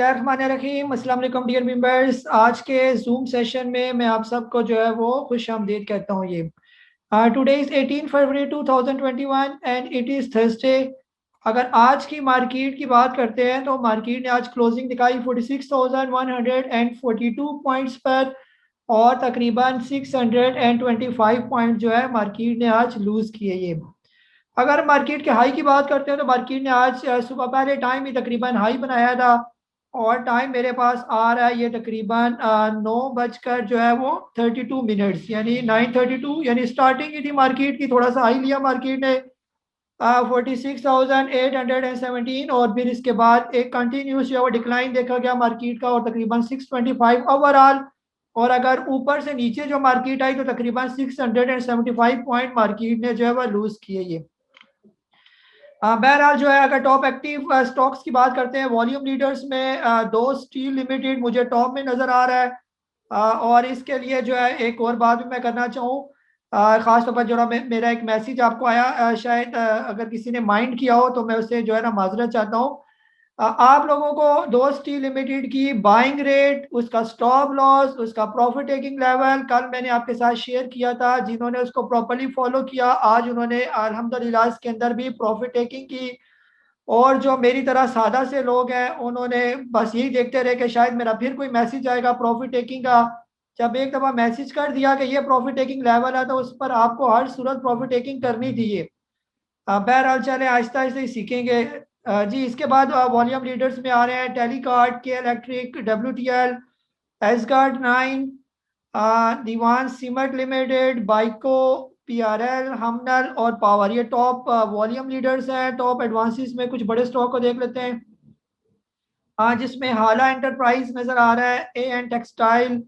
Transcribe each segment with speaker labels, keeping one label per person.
Speaker 1: बिस्मिल्लाहिर्रहमानिर्रहीम। अस्सलाम वालेकुम डियर मेंबर्स। आज के जूम सेशन में मैं आप सबको जो है वो खुश आमदीद कहता हूँ। ये today is 18 February 2021 and it is Thursday. अगर आज की मार्केट की बात करते हैं तो मार्केट ने आज क्लोजिंग दिखाई 46,142 पॉइंट्स पर और तकरीबन 625 पॉइंट जो है मार्केट ने आज लूज़ किए। ये अगर मार्केट के हाई की बात करते हैं तो मार्केट ने आज सुबह पहले टाइम ही तकरीबन हाई बनाया था और टाइम मेरे पास आ रहा है ये तकरीबन 9 बजकर जो है वो 32 मिनट्स यानी 9:32 यानी स्टार्टिंग की थी मार्केट की। थोड़ा सा हाई लिया मार्केट ने 46,817 और फिर इसके बाद एक कंटिन्यूस जो है वो डिक्लाइन देखा गया मार्केट का और तकरीबन 625 ओवरऑल। और अगर ऊपर से नीचे जो मार्केट आई तो तकरीबन 675 पॉइंट मार्केट ने जो है वह लूज किए। ये बहरहाल जो है अगर टॉप एक्टिव स्टॉक्स की बात करते हैं वॉल्यूम लीडर्स में दो स्टील लिमिटेड मुझे टॉप में नज़र आ रहा है। और इसके लिए जो है एक और बात भी मैं करना चाहूँ, ख़ास तौर पर जो मेरा एक मैसेज आपको आया, शायद अगर किसी ने माइंड किया हो तो मैं उससे जो है ना माजरत चाहता हूँ। आप लोगों को दो स्टील लिमिटेड की बाइंग रेट, उसका स्टॉप लॉस, उसका प्रॉफिट टेकिंग लेवल कल मैंने आपके साथ शेयर किया था। जिन्होंने उसको प्रॉपरली फॉलो किया आज उन्होंने अल्हम्दुलिल्लाह इसके अंदर भी प्रॉफिट टेकिंग की। और जो मेरी तरह सादा से लोग हैं उन्होंने बस यही देखते रहे कि शायद मेरा फिर कोई मैसेज आएगा प्रॉफिट टेकिंग का। जब एक दफ़ा मैसेज कर दिया कि ये प्रॉफिट टेकिंग लेवल है तो उस पर आपको हर सूरत प्रॉफिट टेकिंग करनी चाहिए। बहरहाल चले आहिस्ता आहिस्ता ही सीखेंगे। जी इसके बाद वॉल्यूम लीडर्स में आ रहे हैं टेलीकार्ड, के इलेक्ट्रिक, WTL, एसगार्ड 9, दीवान सीमेंट लिमिटेड, बाइको, PRL, हमनल और पावर। ये टॉप वॉल्यूम लीडर्स हैं। टॉप एडवांसेस में कुछ बड़े स्टॉक को देख लेते हैं। जिसमें हाला एंटरप्राइज नज़र आ रहा है, AN टेक्सटाइल,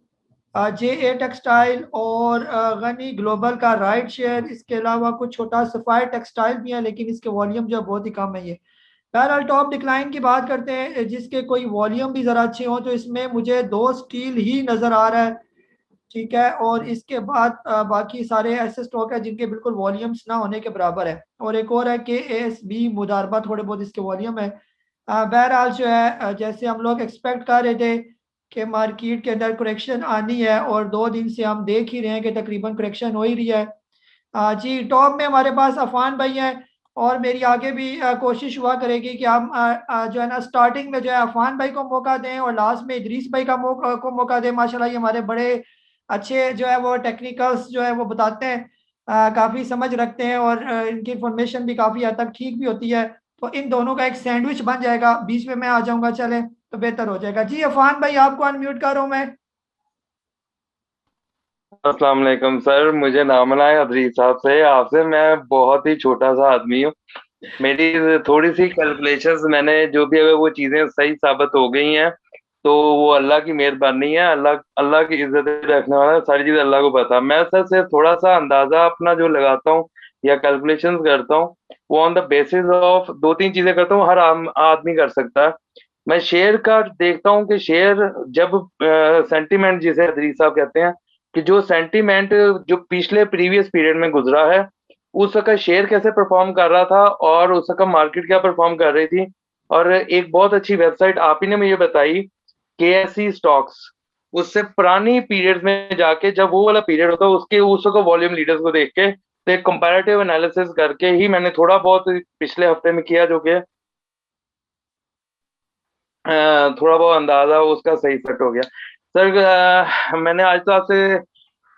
Speaker 1: JA टेक्सटाइल और गनी ग्लोबल का राइट शेयर। इसके अलावा कुछ छोटा सफायर टेक्सटाइल भी है लेकिन इसके वॉल्यूम जो बहुत ही कम है। ये बहरहाल टॉप डिक्लाइन की बात करते हैं जिसके कोई वॉल्यूम भी ज़रा अच्छे हो तो इसमें मुझे दो स्टील ही नज़र आ रहा है। ठीक है, और इसके बाद बाकी सारे ऐसे स्टॉक है जिनके बिल्कुल वॉल्यूम्स ना होने के बराबर है। और एक और है KASB मुदारबा, थोड़े बहुत इसके वॉल्यूम है। बहरहाल जो है जैसे हम लोग एक्सपेक्ट कर रहे थे कि मार्केट के अंदर करेक्शन आनी है और 2 दिन से हम देख ही रहे हैं कि तकरीबन करेक्शन हो ही रही है। जी टॉप में हमारे पास अफान भाई हैं और मेरी आगे भी कोशिश हुआ करेगी कि हम जो है ना स्टार्टिंग में जो है अफान भाई को मौका दें और लास्ट में इदरीस भाई का मौका दें। माशाल्लाह ये हमारे बड़े अच्छे जो है वो टेक्निकल्स जो है वो बताते हैं, काफ़ी समझ रखते हैं और इनकी इंफॉर्मेशन भी काफ़ी हद तक ठीक भी होती है। तो इन दोनों का एक सैंडविच बन जाएगा, बीच में मैं आ जाऊंगा चले तो बेहतर हो जाएगा। जी अफान भाई आपको अनम्यूट कर रहा हूँ मैं।
Speaker 2: अस्सलाम वालेकुम सर, मुझे नाम है अदरीस साहब से। आपसे मैं बहुत ही छोटा सा आदमी हूँ। मेरी थोड़ी सी कैलकुलेशंस मैंने जो भी अगर वो चीजें सही साबित हो गई हैं तो वो अल्लाह की मेहरबानी है। अल्लाह अल्लाह की इज्जत रखने वाला, सारी चीज अल्लाह को पता। मैं सर से थोड़ा सा अंदाजा अपना जो लगाता हूँ या कैलकुलेशंस करता हूँ वो ऑन द बेसिस ऑफ दो तीन चीजें करता हूँ, हर आम आदमी कर सकता है। मैं शेयर का देखता हूँ कि शेयर जब सेंटीमेंट जिसे अदरीस साहब कहते हैं कि जो सेंटीमेंट जो पिछले प्रीवियस पीरियड में गुजरा है उस वक्त शेयर कैसे परफॉर्म कर रहा था और उस वक्त मार्केट क्या परफॉर्म कर रही थी। और एक बहुत अच्छी वेबसाइट आप ही ने मुझे बताई, KSE स्टॉक्स, उससे पुरानी पीरियड में जाके जब वो वाला पीरियड होता है उसके उस वक्त वॉल्यूम लीडर्स को देख के तो एक कंपैरेटिव एनालिसिस करके ही मैंने थोड़ा बहुत पिछले हफ्ते में किया, जो कि थोड़ा बहुत अंदाजा उसका सही सेट हो गया। सर मैंने आज तो आपसे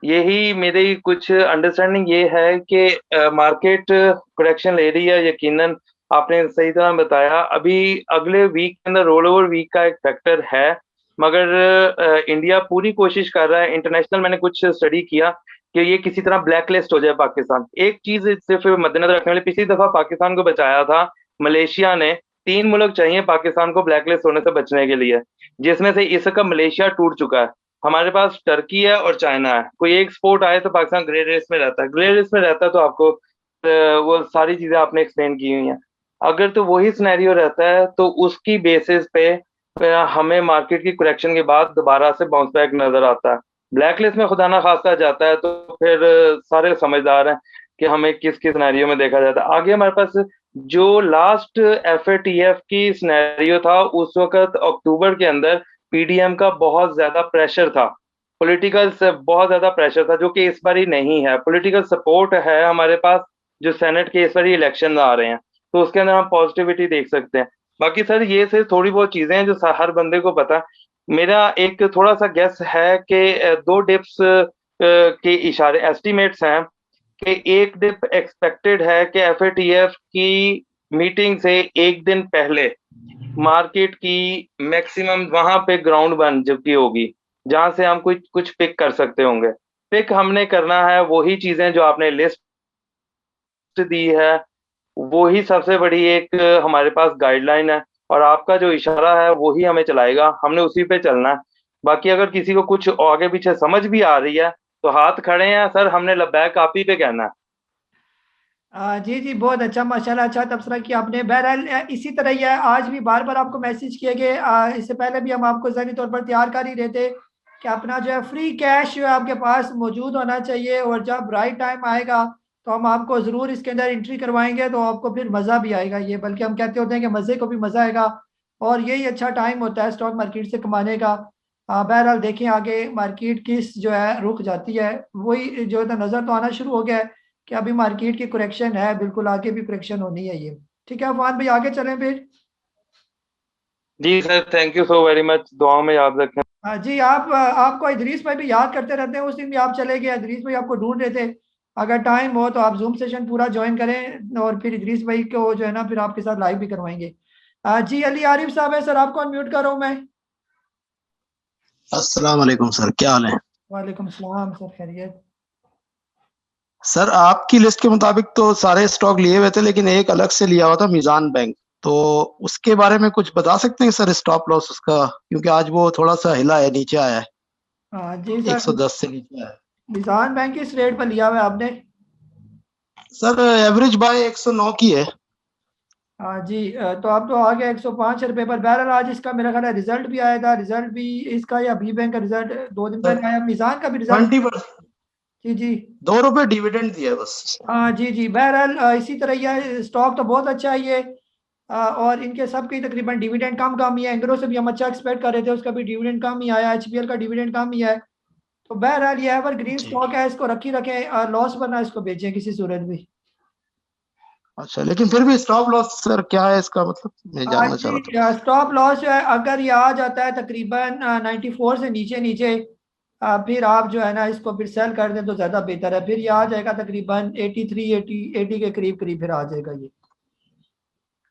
Speaker 2: यही मेरी कुछ अंडरस्टैंडिंग ये है कि मार्केट करेक्शन ले रही है, यकीनन आपने सही तरह बताया। अभी अगले वीक के अंदर रोल ओवर वीक का एक फैक्टर है, मगर इंडिया पूरी कोशिश कर रहा है। इंटरनेशनल मैंने कुछ स्टडी किया कि ये किसी तरह ब्लैक लिस्ट हो जाए पाकिस्तान। एक चीज सिर्फ मद्देनजर रखने वाली, पिछली दफा पाकिस्तान को बचाया था मलेशिया ने। 3 मुल्क चाहिए पाकिस्तान को ब्लैक लिस्ट होने से बचने के लिए, जिसमें से इसका मलेशिया टूट चुका है। हमारे पास टर्की है और चाइना है। कोई एक स्पोर्ट आए तो पाकिस्तान ग्रे रेस में रहता है। ग्रे रेस में रहता है तो आपको वो सारी चीजें आपने एक्सप्लेन की हुई हैं। अगर तो वही सिनेरियो रहता है तो उसकी बेसिस पे हमें मार्केट की करेक्शन के बाद दोबारा से बाउंस बैक नजर आता है। ब्लैक लिस्ट में खुदा ना खास्ता जाता है तो फिर सारे समझदार हैं कि हमें किस किस सिनेरियो में देखा जाता है। आगे हमारे पास जो लास्ट एफएटीएफ की सिनेरियो था उस वक्त अक्टूबर के अंदर पीडीएम का बहुत ज्यादा प्रेशर था, पॉलिटिकल से बहुत ज्यादा प्रेशर था, जो कि इस बार ही नहीं है। पॉलिटिकल सपोर्ट है हमारे पास, जो सेनेट के इस बार ही इलेक्शन आ रहे हैं, तो उसके अंदर हम पॉजिटिविटी देख सकते हैं। बाकी सर ये सिर्फ थोड़ी बहुत चीजें हैं जो हर बंदे को पता है। मेरा एक थोड़ा सा गेस है कि दो डिप्स के इशारे एस्टिमेट्स हैं कि एक डिप एक्सपेक्टेड है कि एफएटीएफ की मीटिंग से एक दिन पहले मार्केट की मैक्सिमम वहां पे ग्राउंड बन चुकी होगी, जहां से हम कुछ कुछ पिक कर सकते होंगे। पिक हमने करना है वही चीजें जो आपने लिस्ट दी है, वही सबसे बड़ी एक हमारे पास गाइडलाइन है, और आपका जो इशारा है वही हमें चलाएगा, हमने उसी पे चलना है। बाकी अगर किसी को कुछ आगे पीछे समझ भी आ रही है तो हाथ खड़े हैं सर, हमने लब्बैक आप ही पे कहना है।
Speaker 1: जी जी, बहुत अच्छा, माशाल्लाह, अच्छा तबसरा किया आपने। बहरहाल इसी तरह ही है, आज भी बार बार आपको मैसेज किए गए, इससे पहले भी हम आपको ज़हनी तौर पर तैयार कर ही रहे थे कि अपना जो है फ्री कैश जो है आपके पास मौजूद होना चाहिए, और जब राइट टाइम आएगा तो हम आपको ज़रूर इसके अंदर एंट्री करवाएंगे, तो आपको फिर मज़ा भी आएगा। ये बल्कि हम कहते होते हैं कि मज़े को भी मज़ा आएगा, और यही अच्छा टाइम होता है स्टॉक मार्केट से कमाने का। बहरहाल देखें आगे मार्केट किस जो है रुक जाती है, वही जो है तो नज़र तो आना शुरू हो गया है कि अभी मार्केट की करेक्शन है, बिल्कुल आगे भी करेक्शन होनी है ये। ठीक है अफवान भाई, आगे चलें फिर।
Speaker 2: जी sir, thank you so very much, दुआओं में याद रखें।
Speaker 1: हाँ जी, आप आपको इदरीस भाई भी याद करते रहते हैं, उस दिन भी आप चले गए, इदरीस भाई आपको ढूंढ रहे थे। अगर टाइम हो तो आप जूम सेशन पूरा ज्वाइन करें, और फिर इदरीस भाई को जो है ना फिर आपके साथ लाइव भी करवाएंगे। जी अली आरिफ साहब है सर, आपको अनम्यूट कर रहा हूँ मैं।
Speaker 3: अस्सलाम वालेकुम सर, क्या हाल है?
Speaker 1: वालेकुम सलाम सर, खैरियत।
Speaker 3: सर आपकी लिस्ट के मुताबिक तो सारे स्टॉक लिए हुए थे, लेकिन एक अलग से लिया हुआ था, मीजान बैंक। तो उसके बारे में कुछ बता सकते हैं सर, स्टॉप लॉस उसका? क्योंकि आज वो थोड़ा सा हिला है, नीचे आया है,
Speaker 1: हाँ जी सर।
Speaker 3: 110 से नीचे आया है।
Speaker 1: निजान बैंक किस रेट पर लिया हुआ है आपने?
Speaker 3: सर एवरेज बाय 109 की है।
Speaker 1: हाँ जी, तो आप तो आ गए 105 रुपये पर। बहरहाल आज इसका मेरा ख्याल है रिजल्ट भी आया था, रिजल्ट भी इसका या बी बैंक का रिजल्ट 2 दिन
Speaker 3: सर
Speaker 1: पहले आया, मिजान का भी रिजल्ट।
Speaker 3: 20%,
Speaker 1: जी जी।
Speaker 3: 2 रुपए डिविडेंड दिया है बस।
Speaker 1: हाँ जी जी, बहरहाल इसी तरह यह स्टॉक तो बहुत अच्छा है ये। और इनके सबके तकरीबन डिविडेंड कम कम ही है, एंग्रो से भी हम अच्छा एक्सपेक्ट कर रहे थे, उसका भी डिविडेंड कम ही आया, एचपीएल का डिविडेंड कम ही है। तो बहरहाल ये एवर ग्रीन
Speaker 3: जी।
Speaker 1: स्टॉक है, इसको रखी रखें, लॉस वरना इसको बेचें किसी सूरत भी।
Speaker 3: अच्छा, लेकिन फिर भी स्टॉप लॉस सर क्या है इसका, मतलब मैं जानना चाह
Speaker 1: जी,
Speaker 3: रहा था।
Speaker 1: स्टॉप लॉस जो है अगर ये आ जाता है तकरीबन 94 से नीचे नीचे, फिर आप जो है ना इसको फिर सेल कर दें तो ज़्यादा बेहतर है। फिर ये आ जाएगा तकरीबन 83 80 के करीब करीब फिर आ जाएगा ये।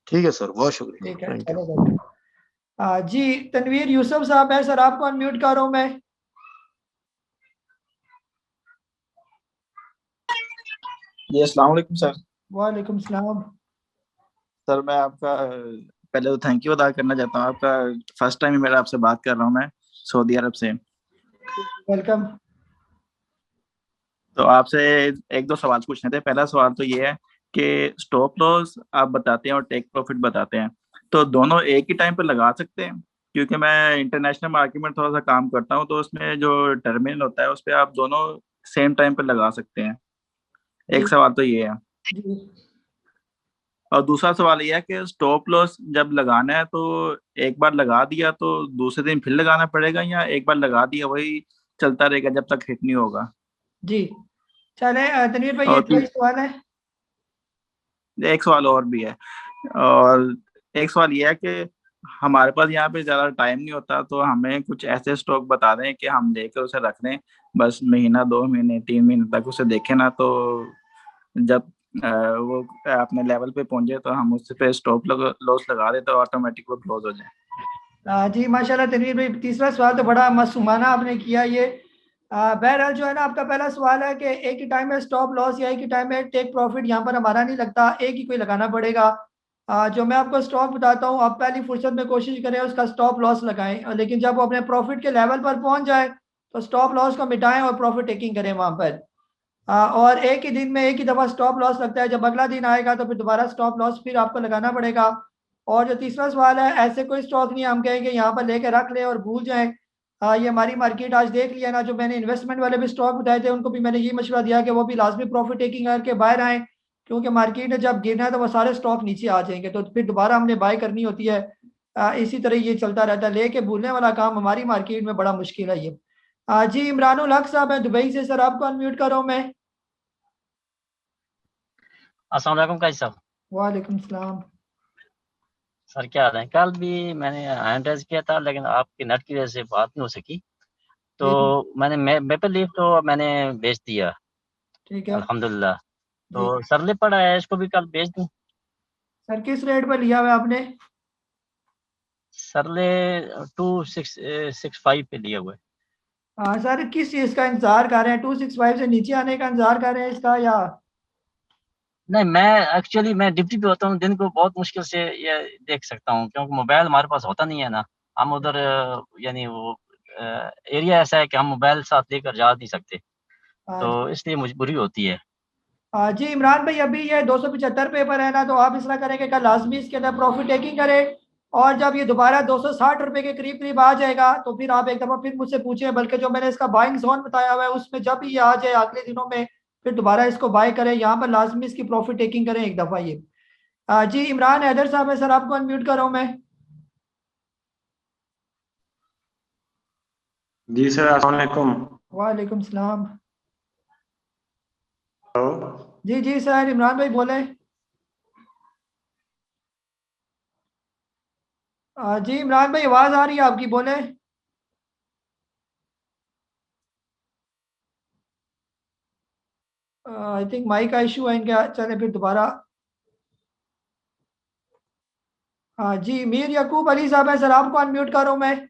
Speaker 3: ठीक है सर, बहुत शुक्रिया,
Speaker 1: ठीक है,
Speaker 3: थैंक यू।
Speaker 1: चलो बैठो। जी तनवीर यूसुफ साहब है सर, आपको अनम्यूट कर रहा हूँ मैं।
Speaker 4: जी अस्सलाम वालेकुम सर।
Speaker 1: वालेकुम सलाम।
Speaker 4: सर मैं आपका पहले तो थैंक यू अदा करना चाहता हूँ। आपका फर्स्ट टाइम ही मेरा आपसे बात कर रहा हूँ मैं, सऊदी अरब से।
Speaker 1: वेलकम।
Speaker 4: तो आपसे एक दो सवाल पूछने थे। पहला सवाल तो ये है कि स्टॉप लॉस आप बताते हैं और टेक प्रॉफिट बताते हैं, तो दोनों एक ही टाइम पे लगा सकते हैं? क्योंकि मैं इंटरनेशनल मार्केट में थोड़ा सा काम करता हूँ, तो उसमें जो टर्मिनल होता है उस पर आप दोनों सेम टाइम पे लगा सकते हैं।
Speaker 1: जी
Speaker 4: एक सवाल तो ये है।
Speaker 1: जी।
Speaker 4: और दूसरा सवाल यह है कि स्टॉप लॉस जब लगाना है तो एक बार लगा दिया तो दूसरे दिन फिर लगाना पड़ेगा, या एक बार लगा दिया वही चलता रहेगा जब तक हिट नहीं होगा?
Speaker 1: जी चले तनवीर भाई, ये
Speaker 4: और
Speaker 1: कोई सवाल है?
Speaker 4: एक सवाल और भी है। और एक सवाल यह है कि हमारे पास यहाँ पे ज्यादा टाइम नहीं होता, तो हमें कुछ ऐसे स्टॉक बता दें कि हम लेकर उसे रख लें, बस महीना 2 महीने 3 महीने तक उसे देखें ना, तो जब वो अपने लेवल पे पहुंचे तो हम उस पे स्टॉप लॉस लगा दें तो ऑटोमेटिक वो क्लोज हो जाए।
Speaker 1: जी माशाल्लाह तनवीर भाई, तीसरा सवाल तो बड़ा मासूमाना आपने किया ये। बहरहाल जो है ना आपका पहला सवाल है कि एक ही टाइम में स्टॉप लॉस या एक ही टाइम में टेक प्रॉफिट, यहाँ पर हमारा नहीं लगता, एक ही कोई लगाना पड़ेगा। जो मैं आपको स्टॉक बताता हूँ, आप पहली फुर्सत में कोशिश करें उसका स्टॉप लॉस लगाएं, लेकिन जब वो अपने प्रॉफिट के लेवल पर पहुंच जाए तो स्टॉप लॉस को मिटाएं और प्रॉफिट टेकिंग करें वहां पर। और एक ही दिन में एक ही दफ़ा स्टॉप लॉस लगता है, जब अगला दिन आएगा तो फिर दोबारा स्टॉप लॉस फिर आपको लगाना पड़ेगा। और जो तीसरा सवाल है, ऐसे कोई स्टॉक नहीं हम कहेंगे यहाँ पर लेके रख ले और भूल जाएं। ये हमारी मार्केट आज देख लिया ना, जो मैंने इन्वेस्टमेंट वाले भी स्टॉक बताए थे उनको भी मैंने ये मशवरा दिया कि वो भी लाजमी प्रॉफिट टेकिंग करके बाहर आएँ, क्योंकि मार्केट में जब गिरना है तो वो सारे स्टॉक नीचे आ जाएंगे, तो फिर दोबारा हमने बाय करनी होती है। इसी तरह ये चलता रहता है, लेके भूलने वाला काम हमारी मार्केट में बड़ा मुश्किल है ये। जी इमरानुल हक साहब है दुबई से, सर आपको अनम्यूट कर रहा हूँ मैं।
Speaker 5: अस्सलाम वालेकुम काजी साहब।
Speaker 1: वालेकुम सलाम।
Speaker 5: सर क्या हाल है? कल भी मैंने हैंड रेज किया था लेकिन आपके नेट की वजह से बात नहीं हो सकी, तो
Speaker 1: जी
Speaker 5: मैंने मेपल लीफ तो मैंने बेच दिया
Speaker 1: ठीक है।
Speaker 5: अल्हम्दुलिल्लाह। तो
Speaker 1: जी
Speaker 5: सरले पड़ा है, इसको भी कल बेच दूं?
Speaker 1: सर किस रेट पर लिया हुआ है आपने?
Speaker 5: सरले 2665 पे लिया हुआ है।
Speaker 1: सर किस चीज़ का इंतजार कर रहे हैं? 265 से नीचे आने का इंतजार कर रहे हैं इसका, या?
Speaker 5: नहीं, मैं एक्चुअली मैं ड्यूटी पे होता हूँ, दिन को बहुत मुश्किल से ये देख सकता हूँ क्योंकि मोबाइल हमारे पास होता नहीं है ना। हम उधर यानी वो एरिया ऐसा है कि हम मोबाइल साथ लेकर जा नहीं सकते,
Speaker 1: हाँ
Speaker 5: तो इसलिए मजबूरी होती है।
Speaker 1: जी इमरान भाई, अभी ये 275 पेपर है ना, तो आप इस तरह करें कि कल लाजमी इसके अंदर प्रॉफिट टेकिंग करें, और जब ये दोबारा 260 रुपए के करीब करीब आ जाएगा तो फिर आप एक दफ़ा फिर मुझसे पूछें, बल्कि जो मैंने इसका बाइंग जोन बताया हुआ है उसमें जब ये आ जाए अगले दिनों में फिर दोबारा इसको बाय करें, यहाँ पर लाजमी इसकी प्रॉफिट टेकिंग करें एक दफ़ा ये। जी इमरान हैदर साहब है, सर आपको अनम्यूट कर रहा हूँ मैं।
Speaker 6: जी सर, अस्सलाम वालेकुम।
Speaker 1: वालेकुम सलाम।
Speaker 6: हेलो।
Speaker 1: जी जी सर, इमरान भाई बोले। जी इमरान भाई आवाज़ आ रही है आपकी, बोले। आई थिंक माइक का इशू है इनके, चले फिर दोबारा। हाँ जी, मीर यकूब अली साहब है, सर आपको अनम्यूट कर रहा हूँ मैं।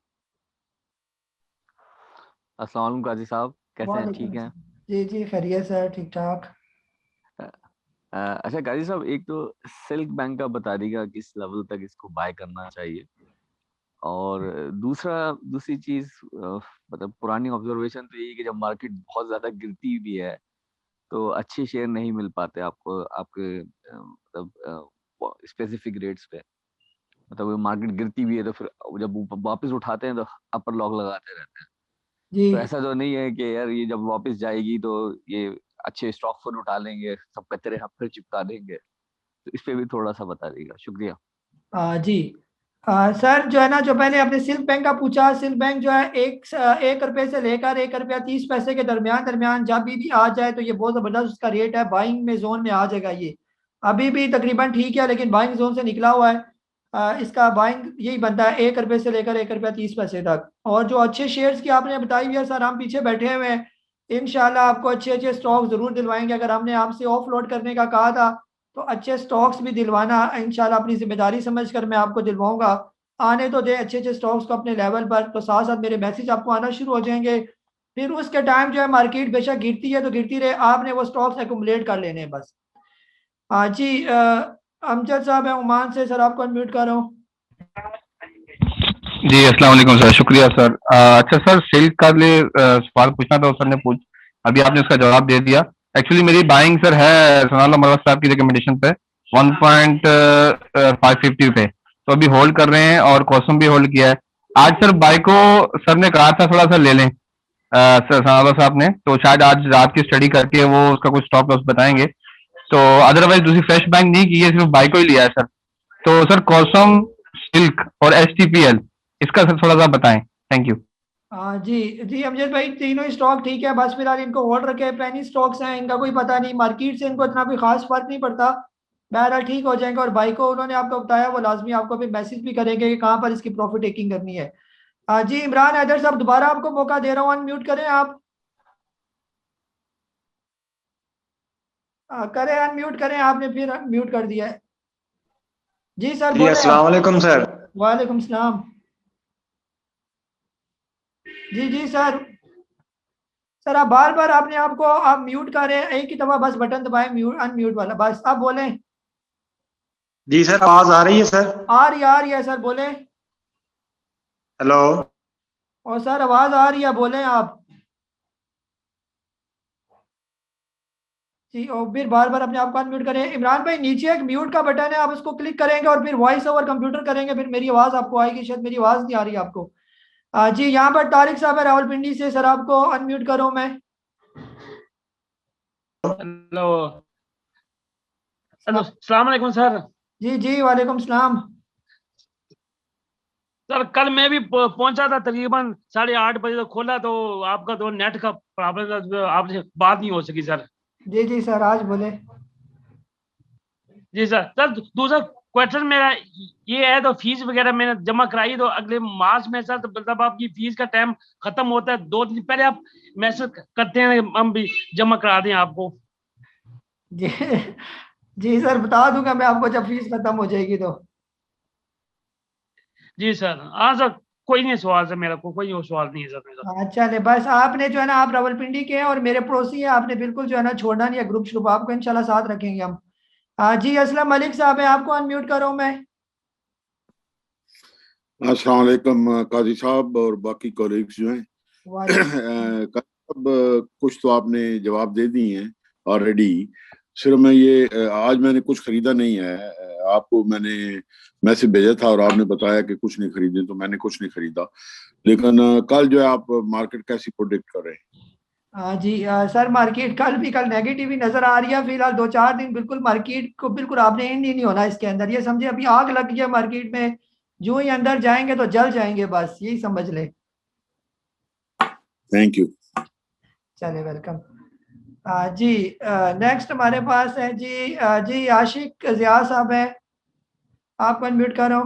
Speaker 7: अस्सलाम वालेकुम काजी साहब, कैसे हैं?
Speaker 1: वालेकुम
Speaker 7: ठीक हैं?
Speaker 1: अस्सलाम। जी जी खैरियत सर, ठीक ठाक।
Speaker 7: अच्छा काजी साहब, एक तो सिल्क बैंक का बता दीजिएगा किस लेवल तक इसको बाय करना चाहिए, और दूसरी चीज मतलब पुरानी ऑब्जर्वेशन तो यही है कि जब मार्केट बहुत ज्यादा गिरती भी है तो अच्छे शेयर नहीं मिल पाते आपको आपके मतलब स्पेसिफिक रेट्स पे। मतलब मार्केट गिरती भी है तो फिर जब वापस उठाते हैं तो अपर लॉक लगाते रहते हैं।
Speaker 1: जी
Speaker 7: तो ऐसा तो नहीं है कि यार ये जब वापस जाएगी तो ये अच्छे स्टॉक फिर उठा लेंगे, सब कचरे हम फिर चिपका देंगे? तो इस पे भी थोड़ा सा बता दीजिएगा, शुक्रिया।
Speaker 1: जी सर जो है ना, जो पहले आपने सिल्क बैंक का पूछा, सिल्क बैंक जो है 1 रुपए से लेकर 1 रुपया 30 पैसे के दरमियान दरमियान जब भी आ जाए तो ये बहुत ज़बरदस्त उसका रेट है, बाइंग में जोन में आ जाएगा ये। अभी भी तकरीबन ठीक है लेकिन बाइंग जोन से निकला हुआ है। इसका बाइंग यही बनता है 1 रुपए से लेकर 1 रुपया 30 पैसे तक। और जो अच्छे शेयर्स की आपने बताई हुई है सर, हम पीछे बैठे हुए हैं, इंशाल्लाह आपको अच्छे अच्छे स्टॉक जरूर दिलवाएंगे। अगर हमने आपसे ऑफ लोड करने का कहा था तो अच्छे स्टॉक्स भी दिलवाना इंशाल्लाह अपनी जिम्मेदारी समझकर मैं आपको दिलवाऊंगा। आने तो दे अच्छे अच्छे स्टॉक्स को अपने लेवल पर, तो साथ साथ मेरे मैसेज आपको आना शुरू हो जाएंगे। फिर उसके टाइम जो है मार्केट बेशक गिरती है तो गिरती रहे, आपने वो स्टॉक्स एकुमुलेट कर लेने हैं बस। हाँ जी अमजद साहब है ओमान से, सर आपको अनम्यूट कर रहा हूँ।
Speaker 8: जी अस्सलाम वालेकुम सर, शुक्रिया सर। अच्छा सर, सिल्क का लिए सवाल पूछना था, सर ने पूछ अभी आपने उसका जवाब दे दिया। एक्चुअली मेरी बाइंग सर है सनाला मरवत साहब की रिकमेंडेशन पे 1.550 पे, तो अभी होल्ड कर रहे हैं और कॉसम भी होल्ड किया है। आज सर बाई को सर ने कहा था थोड़ा सा ले लें सर सनाला साहब ने, तो शायद आज रात की स्टडी करके वो उसका कुछ स्टॉप लॉस बताएंगे। तो अदरवाइज दूसरी फ्रेश बाइंग नहीं की है, सिर्फ बाई को ही लिया है सर। तो सर कॉसम, सिल्क और एचटीपीएल, इसका सर थोड़ा सा बताएं, थैंक यू।
Speaker 1: हाँ जी जी अमजद भाई, तीनों ही स्टॉक ठीक है, बस फिलहाल इनको होल्ड रखे, पेनी स्टॉक्स हैं, इनका कोई पता नहीं, मार्केट से इनको इतना कोई खास फर्क नहीं पड़ता। बहरहाल ठीक हो जाएंगे, और भाई को उन्होंने आपको बताया वो लाजमी आपको भी मैसेज भी करेंगे कि कहाँ पर इसकी प्रॉफिट टेकिंग करनी है। जी इमरान हैदर साहब दोबारा आपको मौका दे रहा हूँ, अनम्यूट करें आप। करें, अनम्यूट करें, आपने फिर म्यूट कर दिया है। जी सर
Speaker 6: जी
Speaker 1: बोले
Speaker 6: अस्सलाम
Speaker 1: आप।
Speaker 6: वालेकुम सर।
Speaker 1: वालेकुम सलाम। जी जी सर। सर आप बार बार आपने आपको आप म्यूट कर रहे हैं, एक ही दफा बस बटन दबाएं म्यूट अनम्यूट वाला, बस आप बोलें।
Speaker 6: जी सर, आवाज आ रही है सर?
Speaker 1: आ रही है सर, बोलें।
Speaker 6: हेलो।
Speaker 1: और सर आवाज आ रही है, बोलें आप। जी, और फिर बार बार अपने आप को अनम्यूट करें। इमरान भाई नीचे एक म्यूट का बटन है, आप उसको क्लिक करेंगे और फिर वॉइस ओवर कंप्यूटर करेंगे, फिर मेरी आवाज आपको आएगी, शायद मेरी आवाज नहीं आ रही आपको। जी यहाँ पर तारिक साहब है रावलपिंडी से, सर आपको अनम्यूट करूँ मैं।
Speaker 9: हेलो। हेलो, अस्सलाम वालेकुम सर।
Speaker 1: जी जी, वालेकुम सलाम।
Speaker 9: सर कल मैं भी पहुंचा था, तकरीबन 8:30 बजे तो खोला, तो आपका तो नेट का प्रॉब्लम था, तो आपसे बात नहीं हो सकी सर।
Speaker 1: जी जी सर, आज बोले।
Speaker 9: जी सर। सर दूसरा क्वेश्चन मेरा ये है, तो फीस वगैरह मैंने जमा कराई, तो अगले मास में सर, तो मतलब आपकी फीस का टाइम खत्म होता है 2 दिन पहले, आप मैसेज करते हैं हम भी जमा करा दें आपको।
Speaker 1: जी जी सर, बता दूंगा मैं आपको जब फीस खत्म हो जाएगी तो।
Speaker 9: जी सर। हाँ सर, कोई नहीं सवाल सर, मेरा कोई सवाल नहीं है सर मेरा।
Speaker 1: हाँ चले, बस आपने जो है ना, आप रावलपिंडी के हैं और मेरे पड़ोसी हैं, आपने बिल्कुल जो है ना छोड़ना नहीं है ग्रुप श्रुप, आपको इंशाल्लाह साथ रखेंगे हम। हाँ जी, असलम मलिक साहब है, आपको अनम्यूट करो मैं।
Speaker 10: अस्सलाम वालेकुम काजी साहब और बाकी कॉलीग्स जो हैं। काजी साहब, कुछ तो आपने जवाब दे दिए हैं ऑलरेडी। सिर्फ मैं ये आज मैंने कुछ खरीदा नहीं है। आपको मैंने मैसेज भेजा था और आपने बताया कि कुछ नहीं खरीदे, तो मैंने कुछ नहीं खरीदा। लेकिन कल जो है आप मार्केट कैसी प्रोडिक्ट कर रहे हैं?
Speaker 1: हाँ जी, सर मार्केट कल नेगेटिव ही नजर आ रही है फिलहाल। 2-4 दिन बिल्कुल मार्केट को बिल्कुल आपने एंड ही नहीं होना इसके अंदर, ये समझे अभी आग लग गई है मार्केट में, जो ही अंदर जाएंगे तो जल जाएंगे, बस यही समझ ले।
Speaker 10: Thank you.
Speaker 1: चले, वेलकम। जी, नेक्स्ट हमारे पास है जी, जी आशिक जिया साहब है, आप अनम्यूट करो।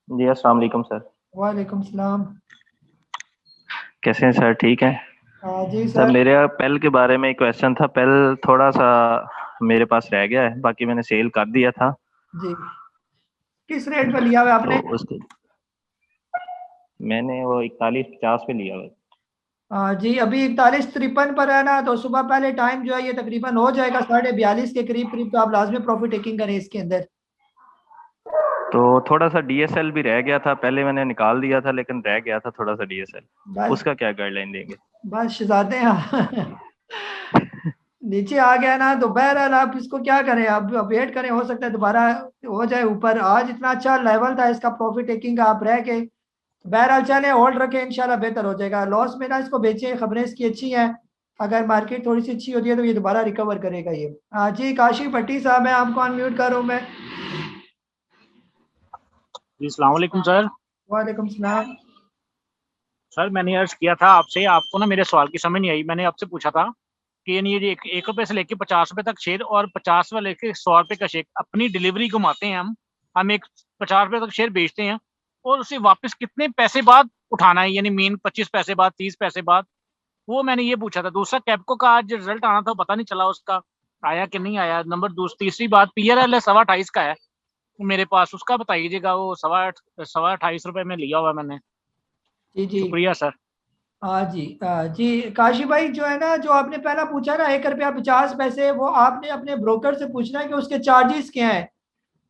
Speaker 11: जी अस्सलाम वालेकुम सर।
Speaker 1: वालेकुम सलाम।
Speaker 11: कैसे हैं सर? ठीक है
Speaker 1: जी
Speaker 11: सर।
Speaker 1: सर।
Speaker 11: मेरे पेल के बारे में एक क्वेश्चन था। पेल थोड़ा सा मेरे पास रह गया है, बाकी मैंने सेल कर दिया था।
Speaker 1: जी, किस रेट पे लिया हुआ
Speaker 11: तो
Speaker 1: आपने?
Speaker 11: उसके मैंने वो 41-50 पे लिया हुआ है।
Speaker 1: जी, अभी 41-53 पर है ना, तो सुबह पहले टाइम जो है ये तकरीबन हो जाएगा 42.5 के करीब करीब, तो आप लाजमी प्रॉफिट टेकिंग करें इसके अंदर।
Speaker 11: तो थोड़ा सा डीएसएल भी रह गया था, पहले मैंने निकाल दिया था, लेकिन रह गया था थोड़ा सा डीएसएल।
Speaker 1: बस
Speaker 11: उसका क्या गाइडलाइन देंगे?
Speaker 1: बस शहजादे नीचे आ गया ना, तो बहरहाल आप इसको क्या करें, अब वेट करें, हो सकता है दोबारा हो जाए ऊपर। आज इतना अच्छा लेवल था इसका प्रॉफिट टेकिंग का, आप रह के बहरहाल चले होल्ड रखें, इंशाल्लाह बेहतर हो जाएगा। लॉस में ना इसको बेचें, खबरें इसकी अच्छी हैं, अगर मार्केट थोड़ी सी अच्छी होती है तो ये दोबारा रिकवर करेगा ये। जी, काशी भट्टी साहब है, आपको अनम्यूट करूं मैं।
Speaker 12: जी अस्सलाम वालेकुम सर।
Speaker 1: वालेकुम सलाम।
Speaker 12: सर मैंने अर्ज किया था आपसे, आपको ना मेरे सवाल की समझ नहीं आई। मैंने आपसे पूछा था कि यानी ये 1 रुपए से लेके 50 रुपए तक शेयर और 50 से लेके 100 रुपए का शेयर अपनी डिलीवरी घुमाते हैं हम एक 50 रुपए तक शेयर बेचते हैं, और उसे वापस कितने पैसे बाद उठाना है, यानी मीन 25 पैसे बाद, 30 पैसे बाद, वो मैंने ये पूछा था। दूसरा कैपको का आज रिजल्ट आना था, पता नहीं चला उसका आया कि नहीं आया। तीसरी बात PRL है 28.25 का है मेरे पास, उसका बताइएगा। वो 28.25 रुपए में लिया हुआ मैंने।
Speaker 1: जी जी।
Speaker 12: शुक्रिया सर।
Speaker 1: जी, जी काशी भाई, जो है ना, जो आपने पहला पूछा ना 1 रुपया 50 पैसे, वो आपने अपने ब्रोकर से पूछना है कि उसके चार्जेस क्या है।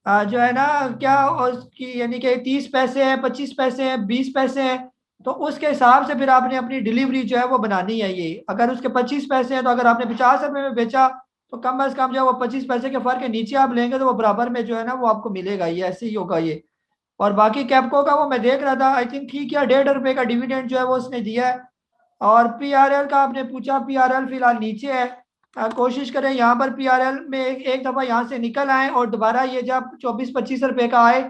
Speaker 1: जो है ना, क्या उसकी यानी कि 30 पैसे है, 25 पैसे है, 20 पैसे है, तो उसके हिसाब से फिर आपने अपनी डिलीवरी जो है वो बनानी है। ये अगर उसके 25 पैसे हैं, तो अगर आपने 50 रुपए में बेचा तो कम अज कम जो है वो 25 पैसे के फर्क के नीचे आप लेंगे तो वो बराबर में जो है ना वो आपको मिलेगा, ये ऐसे ही होगा ये। और बाकी कैपको का वो मैं देख रहा था, आई थिंक ठीक है, 1.5 रुपए का डिविडेंड जो है वो उसने दिया है। और PRL का आपने पूछा, PRL फिलहाल नीचे है। कोशिश करें यहाँ पर PRL में एक दफ़ा यहाँ से निकल आए और दोबारा ये जब 24-25 रुपए का आए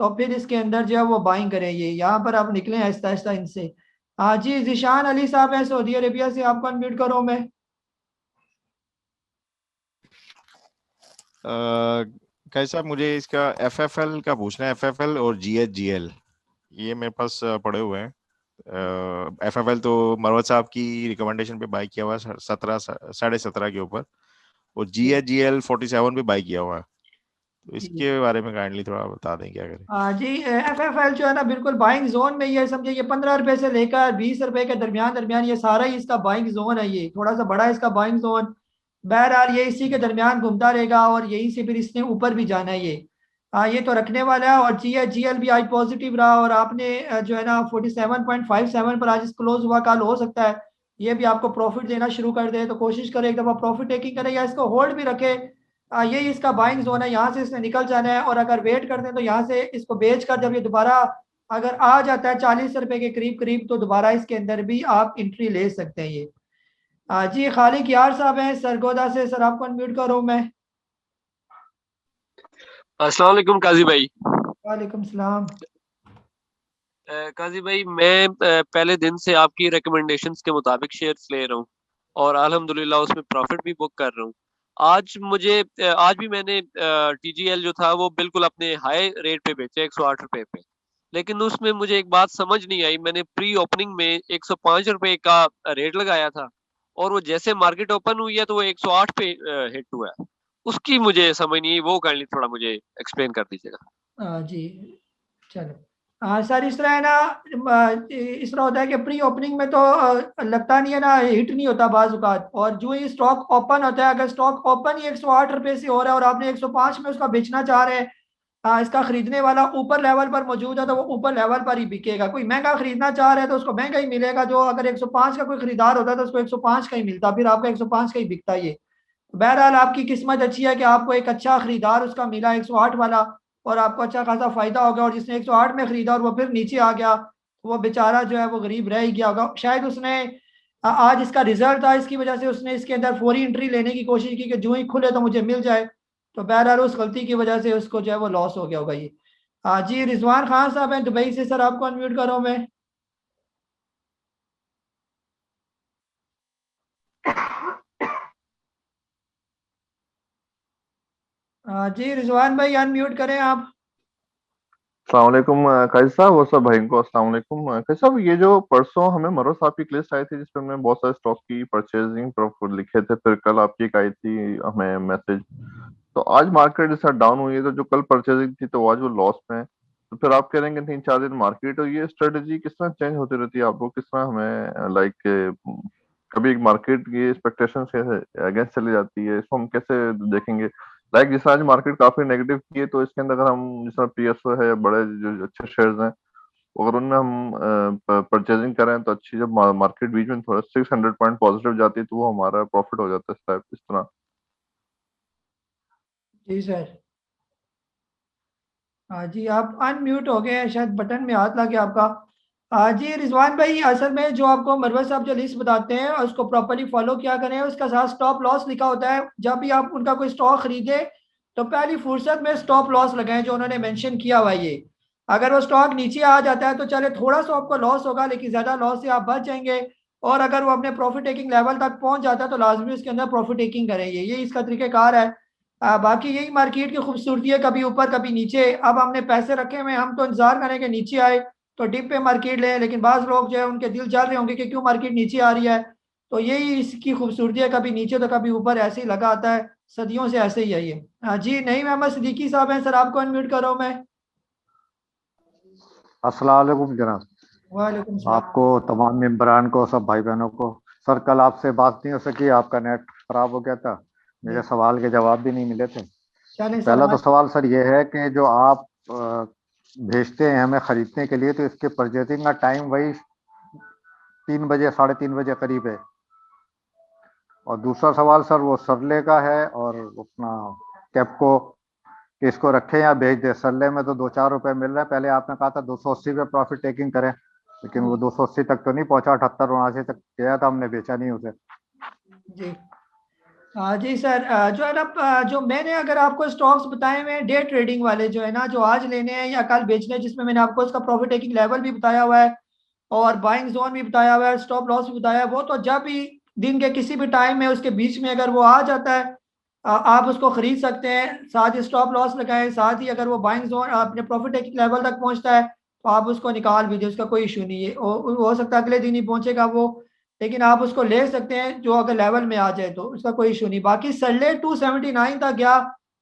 Speaker 1: तो फिर इसके अंदर जो है वो बाइंग करें। ये यहाँ पर आप निकलें आहिस्ता आहिस्ता इनसे। हाँ जी, जिशान अली साहब है सऊदी अरेबिया से, आपको अनम्यूट करो मैं।
Speaker 13: कैसा, मुझे इसका FFL का पूछना है। FFL और GHGL ये मेरे पास पड़े हुए हैं। FFL तो मरवत साहब की रिकमेंडेशन पे बाई किया हुआ है 17.5 के ऊपर, और GHGL 47 पे बाई किया हुआ है। तो इसके बारे में काइंडली थोड़ा बता दें क्या करें।
Speaker 1: हाँ जी, FFL जो है ना बिल्कुल बाइंग जोन में, ये समझे ये 15 रुपए से लेकर 20 रुपए के दरमियान दरमियान ये सारा ही इसका बाइंग जोन है। ये थोड़ा सा बड़ा है इसका बाइंग जोन, बहरहाल ये इसी के दरमियान घूमता रहेगा और यहीं से फिर इसने ऊपर भी जाना है ये। हाँ, ये तो रखने वाला है। और GHGL भी आज पॉजिटिव रहा और आपने जो है ना 47.57 पर आज क्लोज हुआ, कल हो सकता है ये भी आपको प्रॉफिट देना शुरू कर दे, तो कोशिश करें एक दफ़ा प्रॉफिट टेकिंग करें या इसको होल्ड भी रखे। यही इसका बाइंग जोन है, यहाँ से इसने निकल जाना है। और अगर वेट करते हैं तो यहाँ से इसको बेच कर जब ये दोबारा अगर आ जाता है 40 रुपए के करीब करीब, तो दोबारा इसके अंदर भी आप एंट्री ले सकते हैं ये। जी, खालिक यार साहब हैं सरगोदा से, सर आपको अनम्यूट करूँ मैं।
Speaker 14: अस्सलाम वालेकुम काजी भाई।
Speaker 1: वालेकुम सलाम।
Speaker 14: काजी भाई मैं पहले दिन से आपकी रिकमेंडेशंस के मुताबिक शेयर्स ले रहा हूँ और अल्हम्दुलिल्लाह उसमें प्रॉफिट भी बुक कर रहा हूँ। आज भी मैंने टीजीएल जो था वो बिल्कुल अपने हाई रेट पे बेचा 108 रुपए पे, लेकिन उसमें मुझे एक बात समझ नहीं आई। मैंने प्री ओपनिंग में 105 रुपए का रेट लगाया था और वो जैसे मार्केट ओपन हुई है तो वो 108 पे हिट हुआ है। उसकी मुझे समझ नहीं आई, वो काइंडली थोड़ा मुझे एक्सप्लेन कर दीजिएगा।
Speaker 1: जी चलो। हाँ सर, इस तरह है ना, इस तरह होता है कि प्री ओपनिंग में तो लगता नहीं है ना, हिट नहीं होता बाज़ औक़ात, और जो ही स्टॉक ओपन होता है, अगर स्टॉक ओपन ही 108 रुपए से हो रहा है और आपने 105 में उसका बेचना चाह रहे हैं, इसका खरीदने वाला ऊपर लेवल पर मौजूद है तो वो ऊपर लेवल पर ही बिकेगा। कोई महंगा खरीदना चाह रहा है तो उसको महंगा ही मिलेगा। जो अगर 105 का कोई खरीदार होता तो उसको 105 का ही मिलता, फिर आपका 105 का ही बिकता ये। बहरहाल आपकी किस्मत अच्छी है कि आपको एक अच्छा खरीदार उसका मिला 108 वाला, और आपको अच्छा खासा फायदा हो गया। और जिसने 108 में खरीदा और वो फिर नीचे आ गया, वो बेचारा जो है वो गरीब रह ही गया होगा। शायद उसने आज इसका रिजल्ट था, इसकी वजह से उसने इसके अंदर फौरी एंट्री लेने की कोशिश की कि जो ही खुले तो मुझे मिल जाए, तो बहरहाल उस गलती की वजह से उसको जो है वो लॉस हो गया होगा ये। जी रिजवान खान साहब हैं दुबई से, सर आपको अनम्यूट कर रहा हूँ मैं। जी रिजवान भाई अनम्यूट करें आप।
Speaker 15: अस्सलाम वालेकुम काजी साहब और सब भाई को अस्सलाम वालेकुम। काजी साहब, ये जो परसों हमें मरो साहब की लिस्ट आई थी जिसपे हमने बहुत सारे स्टॉक की परचेजिंग लिखे थे, फिर कल आपकी एक आई थी हमें मैसेज, तो आज मार्केट जैसा डाउन हुई है, तो जो कल परचेजिंग थी तो आज वो लॉस में है। तो फिर आप कह रहे हैं कि 3-4 दिन मार्केट, और ये स्ट्रेटेजी किस तरह चेंज होती रहती है आपको, किस तरह हमें लाइक कभी एक मार्केट की एक्सपेक्टेशन से अगेंस्ट चली जाती है, इसको हम कैसे देखेंगे? लाइक जिस आज मार्केट काफी नेगेटिव की है, तो इसके अंदर अगर हम जिस तरह पीएसओ है, बड़े जो अच्छे शेयर्स हैं, अगर उनमें हम परचेजिंग करें तो अच्छी, जब मार्केट बीच में थोड़ा 600 पॉइंट पॉजिटिव जाती है तो वो हमारा प्रॉफिट हो जाता है इस टाइप, इस तरह।
Speaker 1: जी सर। जी आप अनम्यूट हो गए हैं, शायद बटन में हाथ लगे आपका। जी रिजवान भाई, असल में जो आपको मरवत साहब जो लिस्ट बताते हैं उसको प्रॉपर्ली फॉलो किया करें। उसका साथ स्टॉप लॉस लिखा होता है। जब भी आप उनका कोई स्टॉक खरीदे तो पहली फुर्सत में स्टॉप लॉस लगाएं जो उन्होंने मेंशन किया हुआ है। ये अगर वो स्टॉक नीचे आ जाता है तो चले थोड़ा सा आपको लॉस होगा, लेकिन ज़्यादा लॉस से आप बच जाएंगे। और अगर वो अपने प्रॉफिट टेकिंग लेवल तक पहुंच जाता है तो लाजमी उसके अंदर प्रॉफिट टेकिंग करेंगे। ये इसका तरीक़ेकार है। बाकी यही मार्केट की खूबसूरती है, कभी ऊपर कभी नीचे। अब हमने पैसे रखे हुए, हम तो इंतजार करेंगे नीचे आए तो डिप पे मार्केट लें, लेकिन बाज़ लोग जो है उनके दिल जल रहे होंगे कि क्यों मार्केट नीचे आ रही है। तो यही इसकी खूबसूरती है, कभी नीचे तो कभी ऊपर, ऐसे ही लगा आता है, सदियों से ऐसे ही है ये। जी नहीं, मोहम्मद सिद्दीकी साहब हैं, सर आपको अनम्यूट कर रहा हूँ मैं।
Speaker 16: अस्सलाम वालेकुम जनाब।
Speaker 1: वालेकुम सलाम।
Speaker 16: आपको, तमाम मेंबरान को, सब भाई बहनों को। सर कल आपसे बात नहीं हो सकी, आपका नेट खराब हो गया था, मेरे सवाल के जवाब भी नहीं मिले थे। पहला तो सवाल सर ये है कि जो आप भेजते हैं हमें खरीदने के लिए, तो इसके परचेजिंग का टाइम वही 3 बजे 3:30 बजे करीब है। और दूसरा सवाल सर वो सरले का है और अपना कैपको, कि इसको रखें या भेज दे। सरले में तो 2-4 रुपए मिल रहे हैं, पहले आपने कहा था 280 पे प्रॉफिट टेकिंग करें, लेकिन वो 280 तक तो नहीं पहुंचा, 78-79 तक गया था, हमने बेचा नहीं उसे।
Speaker 1: जी जी सर, जो है ना, जो मैंने अगर आपको स्टॉक्स बताए हुए हैं डे ट्रेडिंग वाले जो है ना, जो आज लेने हैं या कल बेचने हैं, जिसमें मैंने आपको उसका प्रॉफिट टेकिंग लेवल भी बताया हुआ है और बाइंग जोन भी बताया हुआ है, स्टॉप लॉस भी बताया है, वो तो जब भी दिन के किसी भी टाइम में उसके बीच में अगर वो आ जाता है आप उसको खरीद सकते हैं। साथ ही स्टॉप लॉस लगाएं, साथ ही अगर वो बाइंग जोन अपने प्रॉफिट टेकिंग लेवल तक पहुंचता है तो आप उसको निकाल भी दें, उसका कोई इशू नहीं है। हो सकता है अगले दिन ही पहुंचेगा वो, लेकिन आप उसको ले सकते हैं जो अगर लेवल में आ जाए तो उसका कोई इशू नहीं। बाकी सल्ले 279 तक गया,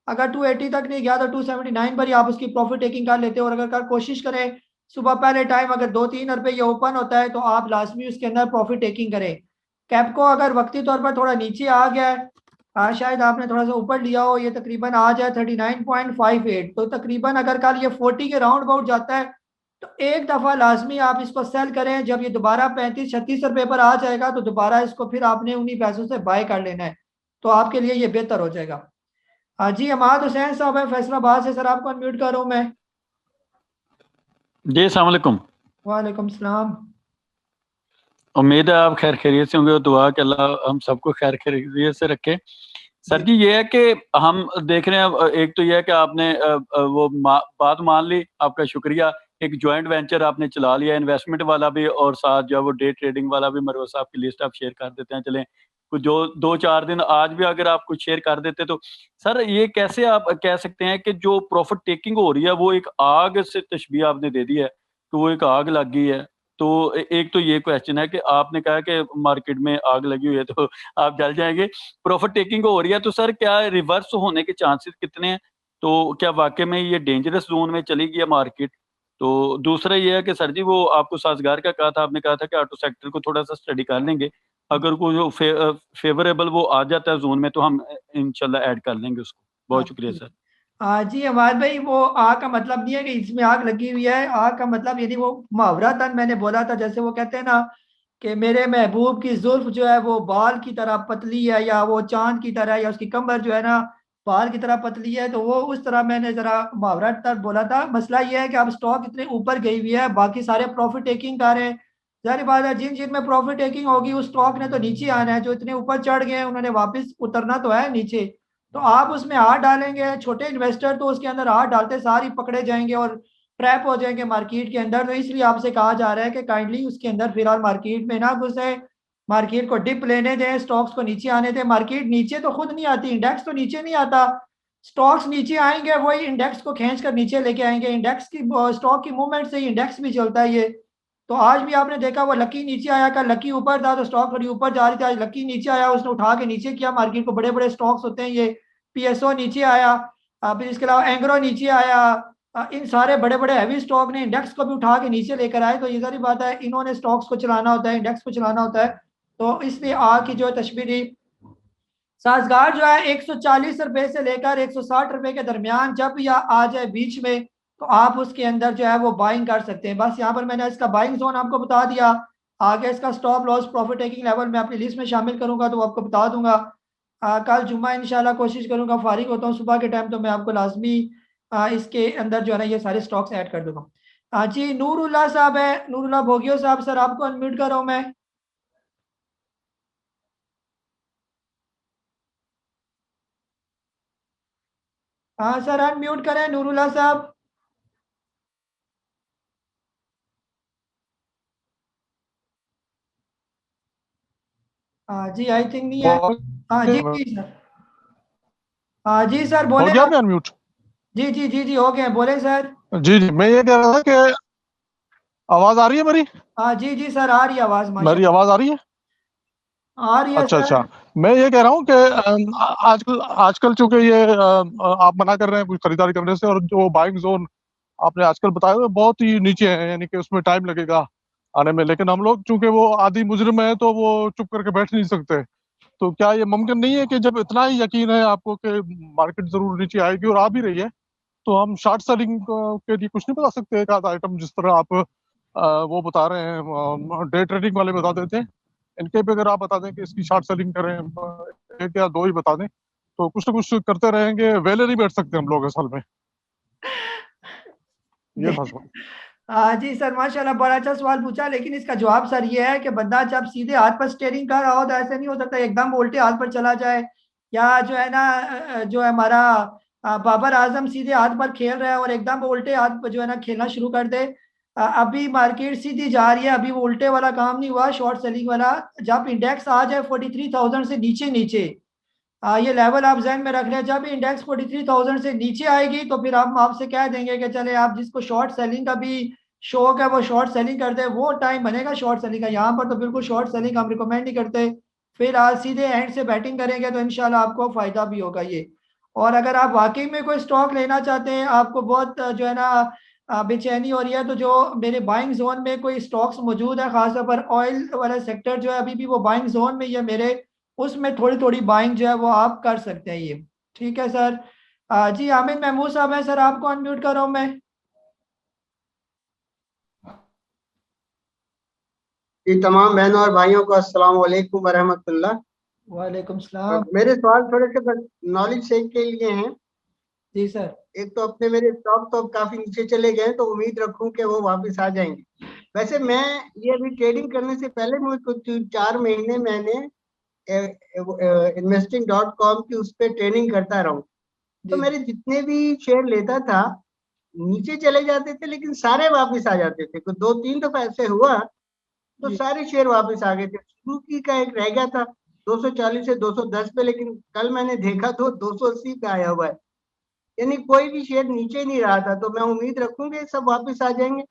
Speaker 1: अगर 280 तक नहीं गया तो 279 पर ही आप उसकी प्रॉफिट टेकिंग कर लेते हैं। और अगर कोशिश करें सुबह पहले टाइम अगर 2-3 रुपए ये ओपन होता है तो आप लाजमी उसके अंदर प्रॉफिट टेकिंग करें। कैपको अगर वक्ती तौर पर थोड़ा नीचे आ गया है, शायद आपने थोड़ा सा ऊपर लिया हो, ये तकरीबन आ जाए 39.58, तो तकरीबन अगर कल ये 40 के राउंड अबाउट जाता है तो एक दफ़ा लाजमी आप इसको सेल करें। जब ये दोबारा 35-36 रुपए पर आ जाएगा तो दोबारा इसको फिर आपने उन्हीं पैसों से बाय कर लेना है, तो आपके लिए ये बेहतर हो जाएगा। हाँ जी, अमाद हुसैन साहब है फैसलाबाद से, सर आपको अनम्यूट कर रहा हूँ मैं।
Speaker 17: जी अस्सलाम वालेकुम।
Speaker 1: वालेकुम सलाम।
Speaker 17: उम्मीद है आप खैर खैरियत से होंगे, दुआ कि अल्लाह हम सबको खैर खैरियत से रखे। सर जी ये है कि हम देख रहे हैं, एक तो ये है कि आपने वो बात मान ली, आपका शुक्रिया। एक जॉइंट वेंचर आपने चला लिया, इन्वेस्टमेंट वाला भी और साथ जो है वो डे ट्रेडिंग वाला भी। मरवत साहब की लिस्ट आप शेयर कर देते हैं, चलें कुछ जो 2-4 दिन आज भी अगर आप कुछ शेयर कर देते तो। सर ये कैसे आप कह सकते हैं कि जो प्रॉफिट टेकिंग हो रही है वो एक आग से तशबीह आपने दे दी है, तो वो एक आग लग गई है। तो एक तो ये क्वेश्चन है कि आपने कहा कि मार्केट में आग लगी हुई है तो आप जल जाएंगे, प्रॉफिट टेकिंग हो रही है, तो सर क्या रिवर्स होने के चांसेस कितने हैं? तो क्या वाकई में ये डेंजरस जोन में चली गई है मार्केट? तो दूसरा ये है कि सर जी वो आपको साजगार का कहा था, आपने कहा था कि ऑटो सेक्टर को थोड़ा सा स्टडी कर लेंगे, अगर कोई जो फेवरेबल वो आ जाता है जोन में तो हम इंशाल्लाह ऐड कर लेंगे उसको। बहुत शुक्रिया सर।
Speaker 1: जी हमारे भाई, वो आग का मतलब नहीं है कि इसमें आग लगी हुई है। आग का मतलब यदि वो मुहावरा था मैंने बोला था, जैसे वो कहते हैं ना कि मेरे महबूब की जुल्फ जो है वो बाल की तरह पतली है, या वो चांद की तरह, या उसकी कमर जो है ना बाल की तरह पतली है, तो वो उस तरह मैंने जरा मुहावरा तर बोला था। मसला ये है कि अब स्टॉक इतने ऊपर गई हुई है, बाकी सारे प्रॉफिट टेकिंग कर रहे हैं। जाहिर बात है जिन जिन में प्रॉफिट टेकिंग होगी उस स्टॉक ने तो नीचे आना है। जो इतने ऊपर चढ़ गए हैं उन्होंने वापस उतरना तो है नीचे। तो आप उसमें हाथ डालेंगे, छोटे इन्वेस्टर तो उसके अंदर हाथ डालते सार ही पकड़े जाएंगे और ट्रैप हो जाएंगे मार्केट के अंदर। तो इसलिए आपसे कहा जा रहा है कि काइंडली उसके अंदर फिलहाल मार्केट में ना घुसे, मार्केट को डिप लेने दें, स्टॉक्स को नीचे आने दें। मार्केट नीचे तो खुद नहीं आती, इंडेक्स तो नीचे नहीं आता, स्टॉक्स नीचे आएंगे वही इंडेक्स को खींच कर नीचे लेके आएंगे। इंडेक्स की स्टॉक की मूवमेंट से ही इंडेक्स भी चलता है ये। तो आज भी आपने देखा वो लकी नीचे आया, कल लकी ऊपर था तो स्टॉक थोड़ी ऊपर जा रही थी, आज लकी नीचे आया उसने उठा के नीचे किया मार्केट को। बड़े बड़े स्टॉक्स होते हैं ये, पीएसओ नीचे आया, फिर इसके अलावा एंग्रो नीचे आया, इन सारे बड़े बड़े हैवी स्टॉक ने इंडेक्स को भी उठा के नीचे लेकर आए। तो ये सारी बात है, इन्होंने स्टॉक्स को चलाना होता है, इंडेक्स को चलाना होता है। तो इसलिए आग की जो है तशबीह साजगार जो है 140 रुपए से लेकर 160 रुपए के दरमियान जब या आ जाए बीच में, तो आप उसके अंदर जो है वो बाइंग कर सकते हैं। बस यहाँ पर मैंने इसका बाइंग जोन आपको बता दिया। आगे इसका stop loss profit taking level मैं अपनी लिस्ट में शामिल करूंगा तो आपको बता दूंगा। कल जुम्मा इंशाल्लाह कोशिश करूंगा, फारिग होता हूँ सुबह के टाइम, तो मैं आपको लाजमी इसके अंदर जो है ना ये सारे स्टॉक्स ऐड कर दूंगा। जी नूरुल्लाह साहब है, नूरुल्लाह भोगियो साहब, सर आपको अनम्यूट कर रहा हूँ मैं। हाँ सर अनम्यूट करें नूरुल्लाह साहब। जी आई थिंक नहीं है। हाँ जी जी सर, हाँ जी सर बोले।
Speaker 18: हो गया मैं अनम्यूट?
Speaker 1: जी जी जी जी हो गए, बोले सर।
Speaker 18: जी जी मैं ये कह रहा था कि आवाज आ रही है मेरी?
Speaker 1: हाँ जी जी सर आ रही है आवाज,
Speaker 18: मेरी आवाज आ रही है?
Speaker 1: आ रही है
Speaker 18: अच्छा
Speaker 1: सर।
Speaker 18: अच्छा, मैं ये कह रहा हूँ कि आजकल आजकल चूंकि ये आप मना कर रहे हैं कुछ खरीदारी करने से, और जो बाइंग जोन आपने आजकल बताया हुआ बहुत ही नीचे है, यानी कि उसमें टाइम लगेगा आने में। लेकिन हम लोग चूंकि वो आदि मुजरिम है तो वो चुप करके बैठ नहीं सकते। तो क्या ये मुमकिन नहीं है कि जब इतना ही यकीन है आपको कि मार्केट जरूर नीचे आएगी और आ भी रही है, तो हम शॉर्ट सेलिंग के लिए कुछ नहीं बता सकते? एक आध आइटम जिस तरह आप वो बता रहे हैं, डे ट्रेडिंग वाले बता देते हैं, इनके भी अगर आप बता दें कि इसकी शॉर्ट सेलिंग करें, एक या दो ही बता दें, तो कुछ ना कुछ करते रहेंगे, वेले नहीं बैठ सकते हम लोग असल में। ये था सवाल।
Speaker 1: हाँ जी सर माशाल्लाह बड़ा अच्छा सवाल पूछा, लेकिन इसका जवाब सर ये है कि बंदा जब सीधे हाथ पर स्टेयरिंग कर रहा हो तो ऐसे नहीं हो सकता एकदम उल्टे हाथ पर चला जाए, या जो है ना जो है हमारा बाबर आजम सीधे हाथ पर खेल रहा है और एकदम उल्टे हाथ पर जो है ना खेलना शुरू कर दे। अभी मार्केट सीधी जा रही है, अभी वो उल्टे वाला काम नहीं हुआ शॉर्ट सेलिंग वाला। जब इंडेक्स आ जाए 43,000 से नीचे नीचे, ये लेवल आप जहन में रख लें, जब इंडेक्स 43,000 से नीचे आएगी तो फिर हम आपसे कह देंगे कि चले आप जिसको शॉर्ट सेलिंग का भी शौक है वो शॉर्ट सेलिंग कर दे, वो टाइम बनेगा शॉर्ट सेलिंग का। यहाँ पर तो बिल्कुल शॉर्ट सेलिंग हम रिकमेंड नहीं करते। फिर आज सीधे एंड से बैटिंग करेंगे तो इंशाल्लाह आपको फायदा भी होगा ये। और अगर आप वाकई में कोई स्टॉक लेना चाहते हैं, आपको बहुत जो है ना बेचैनी हो रही है, तो जो मेरे बाइंग जोन में कोई स्टॉक्स मौजूद है, खासतौर पर ऑयल वाला सेक्टर जो है अभी भी वो बाइंग जोन में ही है मेरे, उसमें थोड़ी थोड़ी बाइंग जो है वो आप कर सकते हैं ये। ठीक है सर। जी आमिर महमूद साहब है, सर आपको अनम्यूट कर रहा हूँ मैं।
Speaker 19: जी तमाम बहनों और भाइयों को अस्सलाम वालेकुम वरहमतुल्लाह।
Speaker 1: वालेकुम सलाम।
Speaker 19: मेरे सवाल थोड़े से नॉलेज शेक के लिए हैं।
Speaker 1: जी सर।
Speaker 19: एक तो अपने मेरे स्टॉक तो काफी नीचे चले गए, तो उम्मीद रखूं कि वो वापस आ जाएंगे। वैसे मैं ये अभी ट्रेडिंग करने से पहले मुझे कुछ 4 महीने मैंने investing.com की उस पर ट्रेनिंग करता रहा हूँ, तो मेरे जितने भी शेयर लेता था नीचे चले जाते थे लेकिन सारे वापस आ जाते थे। कुछ 2-3 दफा ऐसे हुआ तो सारे शेयर वापस आ गए थे। सुजुकी का एक रह गया था 240 से 210 पे, लेकिन कल मैंने देखा तो 280 पे आया हुआ है, यानी कोई भी शेयर नीचे नहीं रहा था। तो मैं उम्मीद रखूंगी सब वापस आ जाएंगे।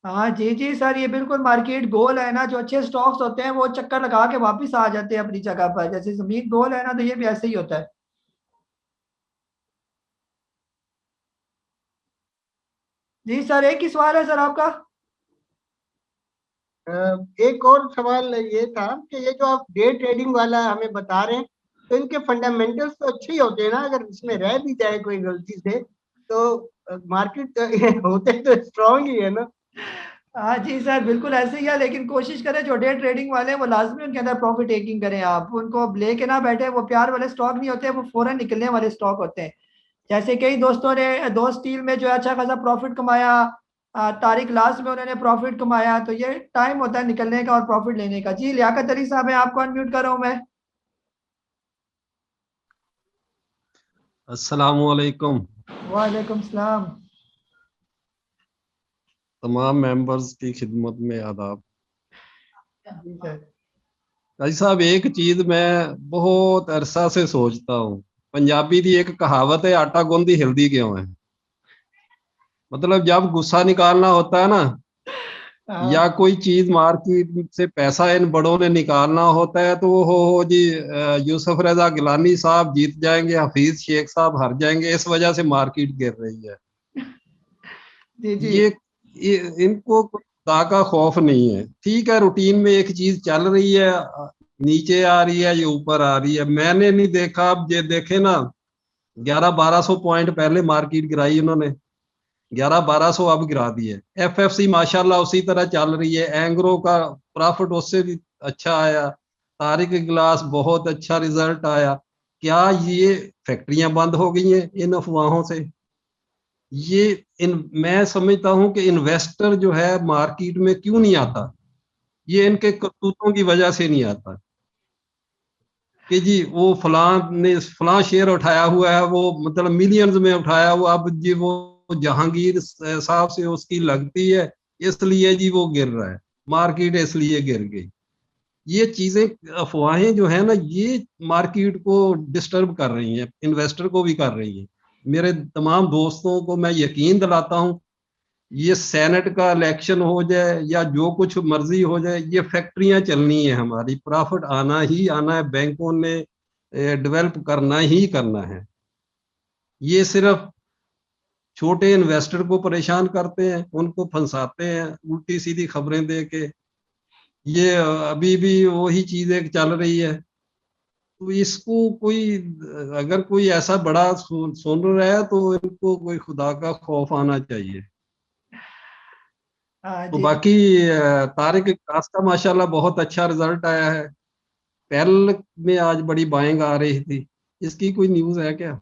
Speaker 1: हाँ जी जी सर, ये बिल्कुल मार्केट गोल है ना, जो अच्छे स्टॉक्स होते हैं वो चक्कर लगा के वापस आ जाते हैं अपनी जगह पर। जैसे जमीन गोल है ना, तो ये भी ऐसे ही होता है। जी सर, एक ही सवाल है सर आपका?
Speaker 19: एक और सवाल ये था कि ये जो आप डे ट्रेडिंग वाला हमें बता रहे हैं, तो इनके फंडामेंटल्स तो अच्छे ही होते हैं ना? अगर इसमें रह भी जाए कोई गलती से तो मार्केट होते तो स्ट्रॉन्ग ही है ना?
Speaker 1: हाँ जी सर, बिल्कुल ऐसे ही है, लेकिन कोशिश करें जो डे ट्रेडिंग वाले हैं वो लाजमी उनके अंदर प्रॉफिट टेकिंग करें। आप उनको लेके ना बैठे, वो प्यार वाले स्टॉक नहीं होते, वो फौरन निकलने वाले स्टॉक होते हैं। जैसे कई दोस्तों ने दो स्टील में जो है अच्छा खासा प्रॉफिट कमाया, तारिक लास्ट में उन्होंने प्रॉफिट कमाया, तो ये टाइम होता है निकलने का और प्रॉफिट लेने का। जी लियाकत अली साहब है, आपको अनम्यूट कर रहा हूँ मैं।
Speaker 20: अस्सलामुअलैकुम।
Speaker 1: वालेकुम सलाम।
Speaker 20: तमाम मेंबर्स की खिदमत में आदाब।
Speaker 1: जी सर।
Speaker 20: भाई साहब, एक चीज मैं बहुत अरसा से सोचता हूँ। पंजाबी दी एक कहावत है, आटा गूंदी हिलदी क्यों है। मतलब जब गुस्सा निकालना होता है ना, या कोई चीज मार्केट से पैसा इन बड़ों ने निकालना होता है, तो वो हो जी यूसुफ रजा गिलानी साहब जीत जाएंगे, हफीज शेख साहब हार जाएंगे, इस वजह से मार्केट गिर रही है।
Speaker 1: जी जी।
Speaker 20: ये इनको खुदा का खौफ नहीं है। ठीक है, रूटीन में एक चीज चल रही है, नीचे आ रही है, ये ऊपर आ रही है। मैंने नहीं देखा, अब ये देखे ना 1100-1200 पॉइंट पहले मार्केट गिराई उन्होंने, 1100-1200 अब गिरा दिए। एफएफसी माशाल्लाह उसी तरह चल रही है। एंग्रो का प्रॉफिट उससे भी अच्छा आया। तारिक गिलास बहुत अच्छा रिजल्ट आया। क्या ये फैक्ट्रियां बंद हो गई हैं इन अफवाहों से? मैं समझता हूं कि इन्वेस्टर जो है मार्केट में क्यों नहीं आता, ये इनके करतूतों की वजह से नहीं आता कि जी वो फलां ने फलां शेयर उठाया हुआ है, वो मतलब मिलियंस में उठाया हुआ, अब जी वो जहांगीर साहब से उसकी लगती है इसलिए जी वो गिर रहा है, मार्केट इसलिए गिर गई। ये चीजें अफवाहें जो है ना, ये मार्केट को डिस्टर्ब कर रही हैं, इन्वेस्टर को भी कर रही हैं। मेरे तमाम दोस्तों को मैं यकीन दिलाता हूं, ये सेनेट का इलेक्शन हो जाए या जो कुछ मर्जी हो जाए, ये फैक्ट्रियां चलनी है हमारी, प्रॉफिट आना ही आना है, बैंकों ने डेवलप करना ही करना है। ये सिर्फ छोटे इन्वेस्टर को परेशान करते हैं, उनको फंसाते हैं उल्टी सीधी खबरें दे के। ये अभी भी वही चीजें चल रही है। तो इसको कोई, अगर कोई ऐसा बड़ा सुन रहा है तो इनको कोई खुदा का खौफ आना चाहिए। तो बाकी तारिक गिलास का माशाल्लाह बहुत अच्छा रिजल्ट आया है। पेरल में आज बड़ी बाइंग आ रही थी, इसकी कोई न्यूज है क्या?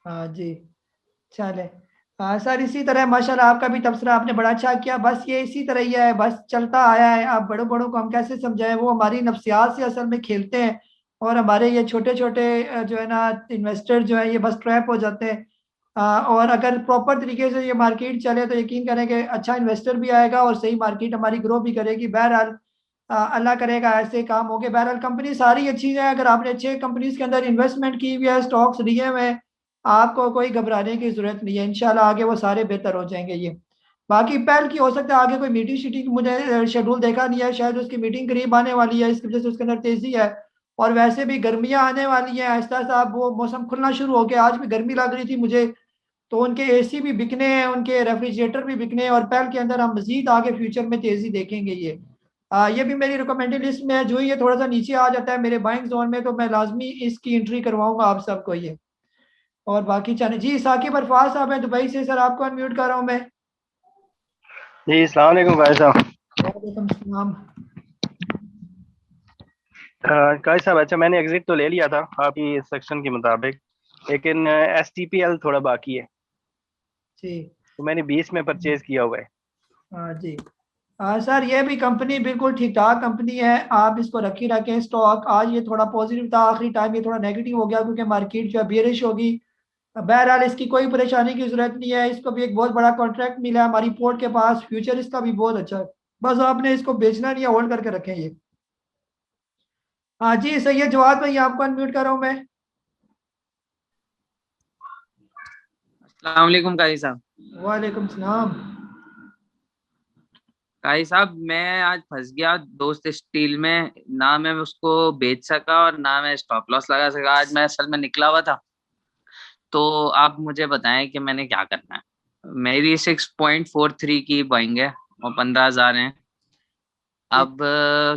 Speaker 1: हाँ जी, चले। हाँ सर, इसी तरह माशाल्लाह आपका भी तबसरा आपने बड़ा अच्छा किया। बस ये इसी तरह ही है, बस चलता आया है। आप बड़ों बड़ों को हम कैसे समझाएं, वो हमारी नफ्सियात से असल में खेलते हैं, और हमारे ये छोटे छोटे जो है ना इन्वेस्टर जो है ये बस ट्रैप हो जाते हैं। और अगर प्रॉपर तरीके से ये मार्केट चले तो यकीन करें कि अच्छा इन्वेस्टर भी आएगा और सही मार्केट हमारी ग्रो भी करेगी। बहरहाल अल्लाह करेगा ऐसे काम होंगे। बहरहाल कंपनी सारी अच्छी है, अगर आपने अच्छे कंपनीज के अंदर इन्वेस्टमेंट की हुई है, स्टॉक्स लिए हुए हैं, आपको कोई घबराने की जरूरत नहीं है। इंशाल्लाह आगे वो सारे बेहतर हो जाएंगे। ये बाकी पहल की हो सकता है आगे कोई मीटिंग शीटिंग, मुझे शेड्यूल देखा नहीं है, शायद उसकी मीटिंग करीब आने वाली है, इसकी वजह से उसके अंदर तेजी है। और वैसे भी गर्मियां आने वाली हैं, आहिस्ता आहिस्ता अब वो मौसम खुलना शुरू हो गया। आज भी गर्मी लग रही थी मुझे, तो उनके एसी भी बिकने हैं, उनके रेफ्रिजरेटर भी बिकने हैं, और पहल के अंदर हम मजीद आगे फ्यूचर में तेजी देखेंगे। ये भी मेरी रिकमेंडेड लिस्ट में है। जो ये थोड़ा सा नीचे आ जाता है मेरे बाइंग जोन में, तो मैं लाजमी इसकी एंट्री करवाऊंगा आप सबको ये। और बाकी चैनल जी साकिब अरफाज साहब हैं दुबई से, सर आपको अनम्यूट कर रहा हूँ मैं।
Speaker 21: जी अस्सलाम वालेकुम भाई साहब।
Speaker 1: वालेकुम सलाम।
Speaker 21: काजी साहब, अच्छा मैंने एग्जिट तो ले लिया था आपकी सेक्शन के मुताबिक, लेकिन STPL थोड़ा बाकी है,
Speaker 1: जी।
Speaker 21: तो मैंने 20 में परचेज किया हुआ है।
Speaker 1: हाँ जी। सर ये भी कंपनी बिल्कुल ठीक ठाक कंपनी है, आप इसको रखी रखें स्टॉक। आज ये थोड़ा पॉजिटिव था, आखिरी टाइम ये थोड़ा नेगेटिव हो गया क्योंकि मार्केट जो है बेरिश होगी। बहरहाल इसकी कोई परेशानी की जरूरत नहीं है, इसको भी एक बहुत बड़ा कॉन्ट्रैक्ट मिला है हमारी पोर्ट के पास, फ्यूचर इसका भी बहुत अच्छा है, बस आपने इसको बेचना नहीं है, होल्ड करके रखें ये। हाँ जी सही है जवाब भाई, आपको अनम्यूट कर रहा हूँ मैं।
Speaker 2: अस्सलाम वालेकुम काजी साहब।
Speaker 1: वालेकुम सलाम।
Speaker 2: काजी साहब मैं आज फंस गया दोस्त स्टील में, ना मैं उसको बेच सका और ना मैं स्टॉप लॉस लगा सका। आज मैं असल में निकला हुआ था, तो आप मुझे बताएं कि मैंने क्या करना है। मेरी 6.43 की बाइंग है और 15,000 है। अब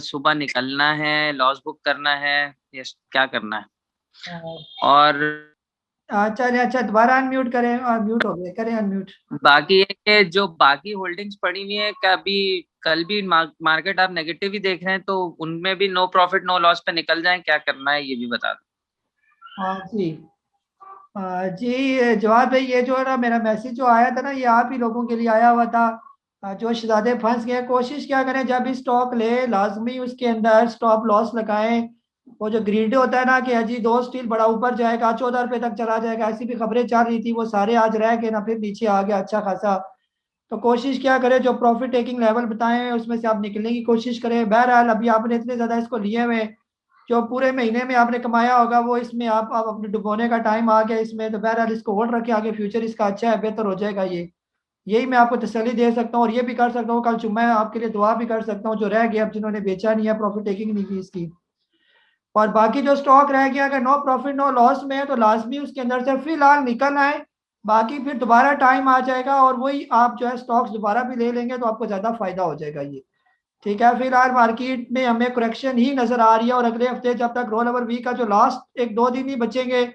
Speaker 2: सुबह निकलना है, लॉस बुक करना है, ये क्या करना है? और
Speaker 1: अच्छा दोबारा अनम्यूट करें, म्यूट हो गए, करें अनम्यूट।
Speaker 2: बाकी है कि जो बाकी होल्डिंग्स पड़ी हुई है, कभी कल भी मार्केट आप नेगेटिव ही देख रहे हैं तो उनमें भी नो प्रॉफिट नो लॉस पे निकल जाएं, क्या करना है ये भी बता दो।
Speaker 1: हाँ जी जी जवाब भाई, ये जो है ना मेरा मैसेज जो आया था ना, ये आप ही लोगों के लिए आया हुआ था जो शहजादे फंस गए। कोशिश क्या करें, जब भी स्टॉक ले लाजमी उसके अंदर स्टॉप लॉस लगाएं। वो जो ग्रीड होता है ना कि अजी दो स्टील बड़ा ऊपर जाएगा, 14 रुपए तक चला जाएगा, ऐसी भी खबरें चल रही थी, वो सारे आज रह गए ना, फिर नीचे आ गया अच्छा खासा। तो कोशिश क्या करें, जो प्रॉफिट टेकिंग लेवल बताए हैं उसमें से आप निकलने की कोशिश करें। बहरहाल अभी आपने इतने ज़्यादा इसको लिए हुए, जो पूरे महीने में आपने कमाया होगा वो इसमें आप अपने डुबोने का टाइम आ गया इसमें, तो बहरहाल इसको होल्ड रखे, आगे फ्यूचर इसका अच्छा है, बेहतर हो जाएगा। ये यही मैं आपको तसल्ली दे सकता हूँ, और ये भी कर सकता हूँ कल जुम्मा है आपके लिए दुआ भी कर सकता हूँ जो रह गया, अब जिन्होंने बेचा नहीं है, प्रॉफिट टेकिंग नहीं की इसकी। और बाकी जो स्टॉक रह गया अगर नो प्रॉफिट नो लॉस में है तो लाजमी उसके अंदर से फिलहाल निकल आए, बाकी फिर दोबारा टाइम आ जाएगा और वही आप जो है स्टॉक्स दोबारा भी ले लेंगे तो आपको ज़्यादा फायदा हो जाएगा ये। ठीक है, फिलहाल मार्केट में हमें करेक्शन ही नजर आ रही है, और अगले हफ्ते जब तक रोल ओवर वीक का जो लास्ट 1-2 दिन ही बचेंगे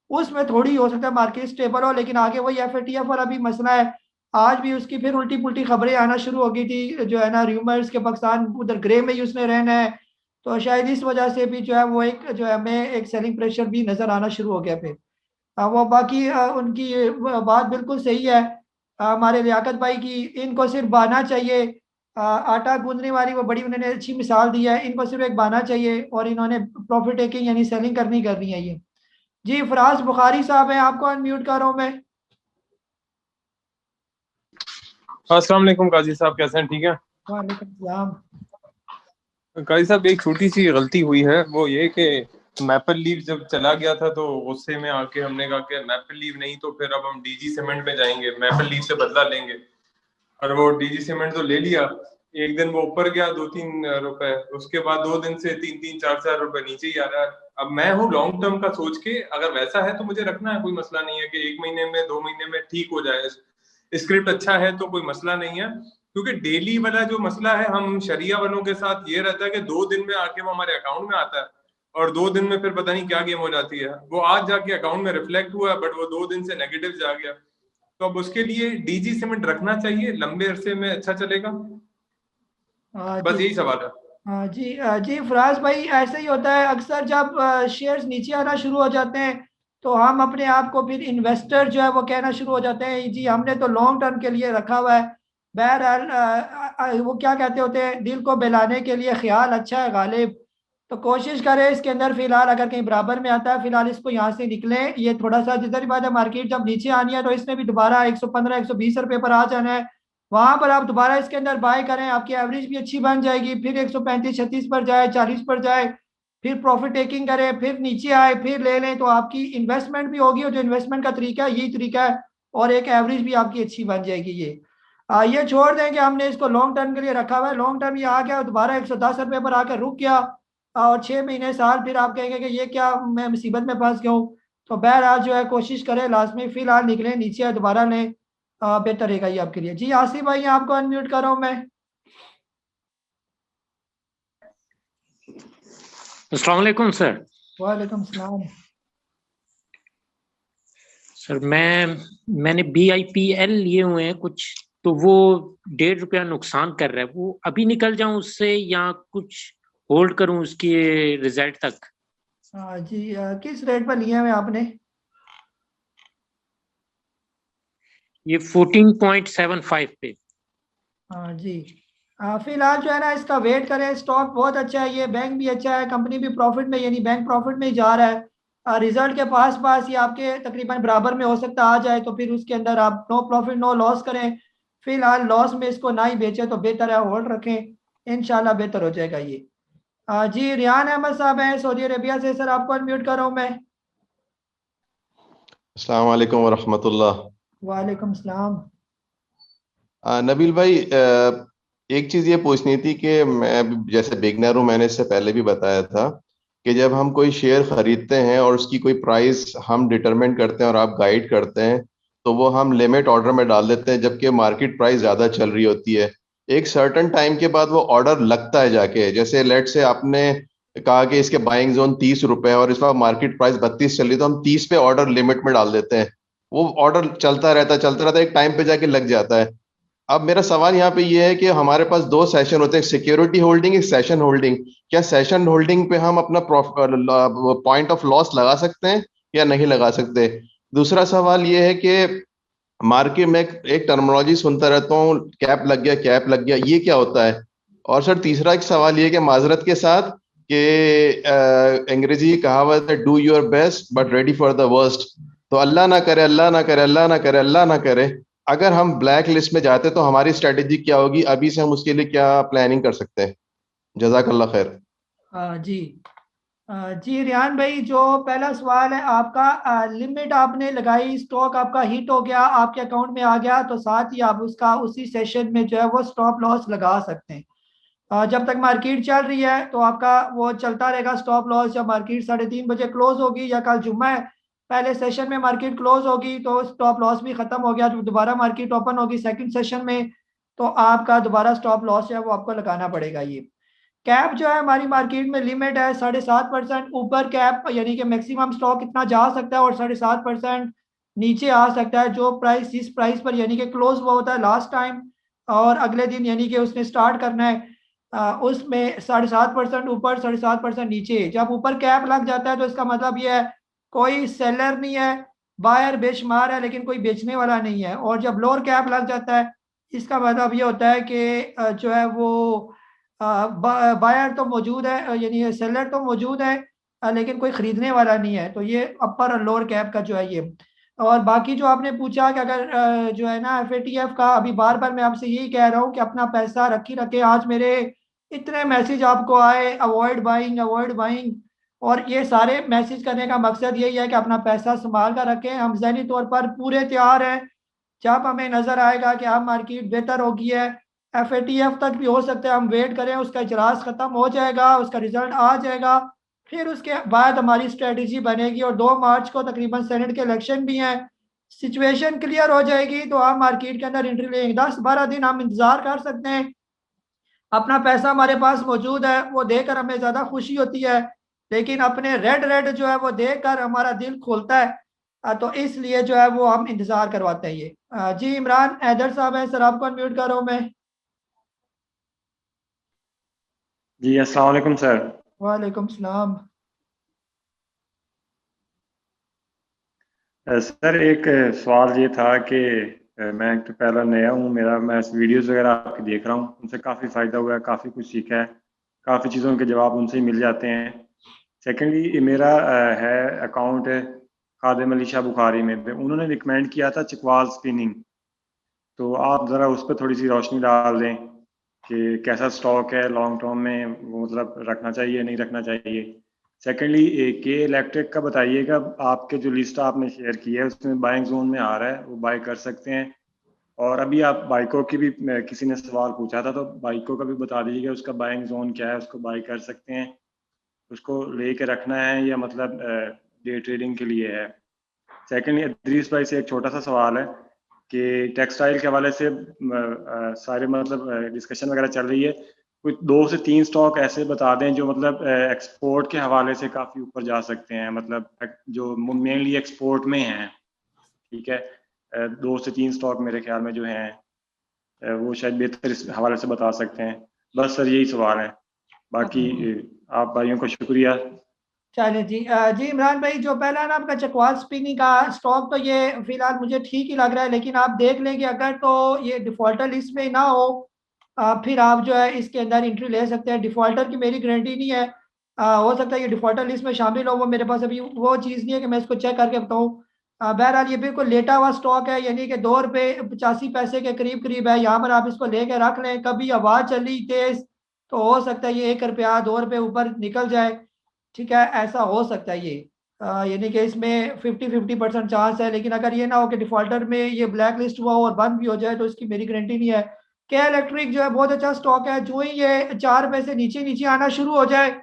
Speaker 1: उसमें थोड़ी हो सकता है मार्केट स्टेबल हो, लेकिन आगे वही FATF वाला भी मसला है। आज भी उसकी फिर उल्टी पुल्टी खबरें आना शुरू हो गई थी, जो है ना र्यूमर्स के पाकिस्तान उधर ग्रे में ही उसने रहना है, तो शायद इस वजह से भी जो है वो एक जो है हमें एक सेलिंग प्रेशर भी नजर आना शुरू हो गया फिर। वो बाकी उनकी बात बिल्कुल सही है हमारे लियाकत भाई की, इनको सिर्फ बहाना चाहिए। आटा गूंदने वाली वो बड़ी उन्होंने अच्छी मिसाल दी है, इनको सिर्फ एक बहाना चाहिए और इन्होंने प्रॉफिट टेकिंग यानी सेलिंग करनी है ये। जी फराज बुखारी साहब है, आपको अनम्यूट कर रहा हूँ मैं।
Speaker 22: अस्सलाम वालेकुम काजी साहब, कैसे हैं? ठीक है।
Speaker 1: वालेकुम सलाम।
Speaker 22: काजी साहब एक छोटी सी गलती हुई है, वो ये कि मैपल लीव जब चला गया था तो गुस्से में आके हमने कहा कि मैपल लीव नहीं तो फिर अब हम DG सीमेंट में जाएंगे, मैपल लीव से बदला लेंगे, और वो DG सीमेंट तो ले लिया। एक दिन वो ऊपर गया 2-3 रुपए, उसके बाद 2 दिन से 3-3 4-4 रुपए नीचे ही आ रहा है। अब मैं हूँ लॉन्ग टर्म का सोच के, अगर वैसा है तो मुझे रखना है, कोई मसला नहीं है कि 1 महीने में 2 महीने में ठीक हो जाए, स्क्रिप्ट अच्छा है तो कोई मसला नहीं है। क्योंकि डेली वाला जो मसला है, हम शरिया वालों के साथ ये रहता है कि 2 दिन में आके वो हमारे अकाउंट में आता है और 2 दिन में फिर पता नहीं क्या गेम हो जाती है। वो आज जाके अकाउंट में रिफ्लेक्ट हुआ बट वो 2 दिन से नेगेटिव जा गया, तो अब उसके लिए DG सीमेंट रखना चाहिए, लंबे अरसे में अच्छा चलेगा। बस यही सवाल है।
Speaker 1: जी फराज भाई, ऐसे ही होता है अक्सर जब शेयर्स नीचे आना शुरू हो जाते हैं तो हम अपने आप को फिर इन्वेस्टर जो है वो कहना शुरू हो जाते हैं जी हमने तो लॉन्ग टर्म के लिए रखा हुआ है। बहरहाल वो क्या कहते होते हैं, दिल को बहलाने के लिए ख्याल अच्छा है गालिब, तो कोशिश करें इसके अंदर फिलहाल अगर कहीं बराबर में आता है फिलहाल इसको यहाँ से निकलें। ये थोड़ा सा जिधर बात है मार्केट जब नीचे आनी है तो इसने भी दोबारा 115-120 रुपये पर आ जाना है, वहां पर आप दोबारा इसके अंदर बाय करें, आपकी एवरेज भी अच्छी बन जाएगी, फिर 135-36 पर जाए, 40 पर जाए, फिर प्रॉफिट टेकिंग करें, फिर नीचे आए फिर ले लें, तो आपकी इन्वेस्टमेंट भी होगी, और जो इन्वेस्टमेंट का तरीका है यही तरीका है, और एक एवरेज भी आपकी अच्छी बन जाएगी। ये छोड़ दें कि हमने इसको लॉन्ग टर्म के लिए रखा हुआ है, लॉन्ग टर्म ये आ गया दोबारा 110 रुपये पर आकर रुक गया और 6 महीने साल फिर आप कहेंगे कि ये क्या मैं मुसीबत में फंस गया हूँ, तो बहरहाल जो है कोशिश करें लास्ट में फिलहाल निकलें, नीचे आए दोबारा लें, बेहतर रहेगा ये आपके लिए। जी आसिफ भाई आपको अनम्यूट कर रहा हूँ मैं।
Speaker 23: अस्सलाम वालेकुम सर।
Speaker 1: वालेकुम सलाम।
Speaker 23: सर मैंने BIPL लिए हुए हैं कुछ, तो वो 1.5 रुपया नुकसान कर रहा है, वो अभी निकल जाऊं उससे या कुछ होल्ड करूं उसके रिजल्ट तक?
Speaker 1: जी किस रेट पर लिए हुए आपने?
Speaker 23: ये 14.75 पे।
Speaker 1: जी फिलहाल जो है ना इसका वेट करें, स्टॉक बहुत अच्छा है, ये बैंक भी अच्छा है, कंपनी भी प्रॉफिट में, यानी बैंक प्रॉफिट में ही जा रहा है। रिजल्ट के पास पास ये आपके तकरीबन बराबर में हो सकता आ जाए, तो फिर उसके अंदर आप नो प्रॉफिट नो लॉस करें। फिलहाल लॉस में इसको ना ही बेचें तो बेहतर है, होल्ड रखें, इंशाल्लाह बेहतर हो जाएगा ये। जी रियान अहमद साहब हैं सऊदी अरेबिया से, सर आपको अनम्यूट कर रहा हूँ मैं।
Speaker 3: अस्सलाम वालेकुम वरहमतुल्लाह।
Speaker 1: वालेकुम सलाम।
Speaker 3: नबील भाई, एक चीज़ ये पूछनी थी कि मैं जैसे बिगनर हूँ, मैंने इससे पहले भी बताया था कि जब हम कोई शेयर खरीदते हैं और उसकी कोई प्राइस हम डिटरमिन करते हैं और आप गाइड करते हैं, तो वो हम लिमिट ऑर्डर में डाल देते हैं जबकि मार्केट प्राइस ज़्यादा चल रही होती है। एक सर्टन टाइम के बाद वो ऑर्डर लगता है जाके, जैसे लेट से आपने कहा कि इसके बाइंग जोन 30 रुपए और इस बार मार्केट प्राइस 32 चल रही, तो हम 30 पे ऑर्डर लिमिट में डाल देते हैं। वो ऑर्डर चलता रहता है, एक टाइम पे जाके लग जाता है। अब मेरा सवाल यहाँ पे ये है कि हमारे पास दो सेशन होते हैं, सिक्योरिटी होल्डिंग, एक सेशन होल्डिंग। क्या सेशन होल्डिंग पे हम अपना पॉइंट ऑफ लॉस लगा सकते हैं या नहीं लगा सकते? दूसरा सवाल ये है कि मार्केट में एक टर्मिनोलॉजी सुनता रहता हूँ, कैप लग गया, कैप लग गया, ये क्या होता है? और सर तीसरा एक सवाल ये है कि माजरत के साथ कि अंग्रेजी कहावत है, do your best but ready for the worst. तो अल्लाह ना करे, अल्लाह ना करे, अल्लाह ना करे, अल्लाह ना करे, अगर हम ब्लैक लिस्ट में जाते तो हमारी स्ट्रेटेजी क्या होगी? अभी से हम उसके लिए क्या प्लानिंग कर सकते हैं? जज़ाकल्लाह खैर।
Speaker 1: जी जी रियान भाई, जो पहला सवाल है आपका, लिमिट आपने लगाई, स्टॉक आपका हिट हो गया, आपके अकाउंट में आ गया, तो साथ ही आप उसका उसी सेशन में जो है वो स्टॉप लॉस लगा सकते हैं। जब तक मार्केट चल रही है तो आपका वो चलता रहेगा स्टॉप लॉस। जब मार्केट 3:30 बजे क्लोज होगी या कल जुम्मा है, पहले सेशन में मार्केट क्लोज होगी तो स्टॉप लॉस भी खत्म हो गया। जब दोबारा मार्केट ओपन होगी सेकंड सेशन में, तो आपका दोबारा स्टॉप लॉस है वो आपको लगाना पड़ेगा। ये कैप जो है हमारी मार्केट में लिमिट है 7.5% ऊपर कैप, यानी कि मैक्सिमम स्टॉक इतना जा सकता है और 7.5% नीचे आ सकता है। जो प्राइस जिस प्राइस पर यानी कि क्लोज हुआ होता है लास्ट टाइम और अगले दिन यानी कि उसने स्टार्ट करना है, उसमें 7.5% ऊपर 7.5% नीचे। जब ऊपर कैप लग जाता है तो इसका मतलब ये है कोई सेलर नहीं है, बायर बेशुमार है लेकिन कोई बेचने वाला नहीं है। और जब लोअर कैप लग जाता है इसका मतलब ये होता है कि जो है वो बायर तो मौजूद है, यानी सेलर तो मौजूद है लेकिन कोई खरीदने वाला नहीं है। तो ये अपर और लोअर कैप का जो है ये। और बाकी जो आपने पूछा कि अगर जो है ना FATF का, अभी बार बार मैं आपसे यही कह रहा हूँ कि अपना पैसा रखी रखे। आज मेरे इतने मैसेज आपको आए, अवॉइड बाइंग अवॉइड बाइंग, और ये सारे मैसेज करने का मकसद यही है कि अपना पैसा संभाल कर रखें। हम ज़हनी तौर पर पूरे तैयार हैं, जब हमें नज़र आएगा कि अब मार्केट बेहतर हो गई है, FATF तक भी हो सकता है हम वेट करें, उसका इजलास ख़त्म हो जाएगा, उसका रिजल्ट आ जाएगा, फिर उसके बाद हमारी स्ट्रेटजी बनेगी। और 2 मार्च को तकरीबन सेनेट के इलेक्शन भी हैं, सिचुएशन क्लियर हो जाएगी तो हम मार्केट के अंदर एंट्री लेंगे। 10-12 दिन हम इंतज़ार कर सकते हैं, अपना पैसा हमारे पास मौजूद है, वो देकर हमें ज़्यादा खुशी होती है, लेकिन अपने रेड जो है वो देखकर हमारा दिल खोलता है। तो इसलिए जो है वो हम इंतज़ार करवाते हैं ये। जी इमरान हैदर साहब हैं, सर आपको अनम्यूट कर रहा हूँ मैं।
Speaker 6: जी अस्सलाम वालेकुम सर।
Speaker 1: वालेकुम सलाम।
Speaker 6: सर एक सवाल ये था कि मैं तो पहला नया हूँ, मैं वीडियोस वगैरह आपकी देख रहा हूँ, उनसे काफ़ी फ़ायदा हुआ है, काफ़ी कुछ सीखा है, काफ़ी चीज़ों के जवाब उनसे ही मिल जाते हैं। सेकेंडली मेरा है अकाउंट खादिम अली शाह बुखारी में, उन्होंने रिकमेंड किया था चकवाल स्पिनिंग, तो आप ज़रा उस पर थोड़ी सी रोशनी डाल दें कि कैसा स्टॉक है, लॉन्ग टर्म में वो मतलब रखना चाहिए नहीं रखना चाहिए। सेकेंडली के इलेक्ट्रिक का बताइएगा, आपके जो लिस्ट आपने शेयर की है उसमें बाइंग जोन में आ रहा है, वो बाय कर सकते हैं। और अभी आप बाइको की भी किसी ने सवाल पूछा था, तो बाइको का भी बता दीजिएगा उसका बाइंग जोन क्या है, उसको बाय कर सकते हैं, उसको लेके रखना है या मतलब डे ट्रेडिंग के लिए है। सेकेंडली इद्रीस भाई से एक छोटा सा सवाल है कि टेक्सटाइल के हवाले से सारे मतलब डिस्कशन वगैरह चल रही है, कुछ 2 से 3 स्टॉक ऐसे बता दें जो मतलब एक्सपोर्ट के हवाले से काफ़ी ऊपर जा सकते हैं, मतलब जो मेनली एक्सपोर्ट में हैं, ठीक है। 2 से 3 स्टॉक मेरे ख्याल में जो हैं वो शायद बेहतर इस हवाले से बता सकते हैं। बस सर यही सवाल है, बाकी आप भाइयों को शुक्रिया।
Speaker 1: चलिए जी। जी इमरान भाई, जो पहला ना आपका चकवाल स्पिनिंग का स्टॉक, तो ये फिलहाल मुझे ठीक ही लग रहा है, लेकिन आप देख लें कि अगर तो ये डिफॉल्टर लिस्ट में ना हो फिर आप जो है इसके अंदर एंट्री ले सकते हैं। डिफॉल्टर की मेरी गारंटी नहीं है, हो सकता है ये डिफॉल्टर लिस्ट में शामिल हो, वो मेरे पास अभी वो चीज़ नहीं है कि मैं इसको चेक करके बताऊँ। बहरहाल ये बिल्कुल लेटा हुआ स्टॉक है, यानी कि 2 रुपये 85 पैसे के करीब करीब है। यहाँ पर आप इसको लेके रख लें, कभी आवाज़ चली तेज तो हो सकता है ये 1 रुपया 2 रुपये ऊपर निकल जाए, ठीक है, ऐसा हो सकता है ये। यानी कि इसमें 50-50% चांस है, लेकिन अगर ये ना हो कि डिफॉल्टर में ये ब्लैक लिस्ट हुआ हो और बंद भी हो जाए तो इसकी मेरी गारंटी नहीं है। के इलेक्ट्रिक जो है बहुत अच्छा स्टॉक है, जो ही ये 4 रुपये से नीचे नीचे आना शुरू हो जाए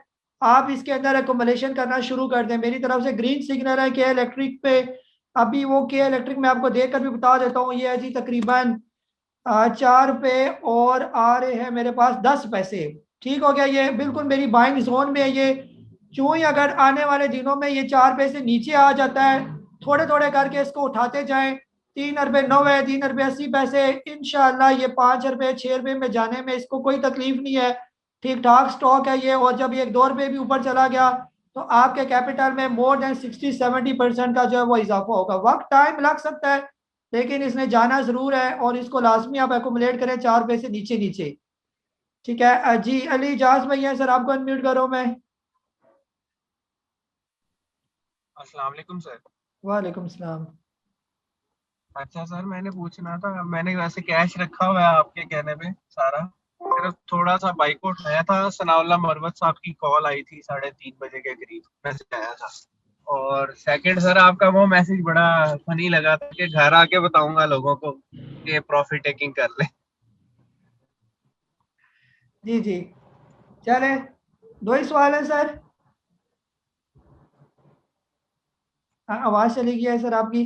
Speaker 1: आप इसके अंदर एकोमोलेशन करना शुरू कर दें। मेरी तरफ से ग्रीन सिग्नल है के इलेक्ट्रिक पे। अभी वो के इलेक्ट्रिक में आपको देख कर भी बता देता हूँ, ये है जी तकरीबन 4 रुपये और आ रहे हैं मेरे पास 10 पैसे। ठीक हो गया, ये बिल्कुल मेरी बाइंग जोन में है ये। जो ही अगर आने वाले दिनों में ये 4 पैसे नीचे आ जाता है, थोड़े थोड़े करके इसको उठाते जाएं, 3 रुपये 9 है, 3 रुपये 80 पैसे, इंशाल्लाह ये 5 रुपये 6 रुपये में जाने में इसको कोई तकलीफ नहीं है। ठीक ठाक स्टॉक है ये, और जब ये 2 रुपये भी ऊपर चला गया तो आपके कैपिटल में मोर देन 60-70% का जो है वो इजाफा होगा। वक्त टाइम लग सकता है लेकिन इसने जाना जरूर है, और इसको लाजमी आप एकोमुलेट करें 4 रुपये से नीचे नीचे। ठीक है जी, अली जाज भाई है सर, आपको अनम्यूट करो मैं।
Speaker 4: अस्सलाम वालेकुम सर।
Speaker 1: वालेकुम सलाम।
Speaker 4: अच्छा सर, मैंने पूछना था, मैंने वैसे कैश रखा हुआ है आपके कहने पे सारा, सिर्फ थोड़ा सा बाइक को उठाया था। सनाउल्लाह मरवत साहब की कॉल आई थी 3:30 बजे के करीब, मैसेज आया था। और सेकंड सर, आपका वो मैसेज बड़ा फनी लगा था कि घर आके बताऊंगा लोगों को कि प्रॉफिट टेकिंग कर ले।
Speaker 1: जी जी, चले 2 ही सवाल है सर। आवाज चली गई है सर आपकी।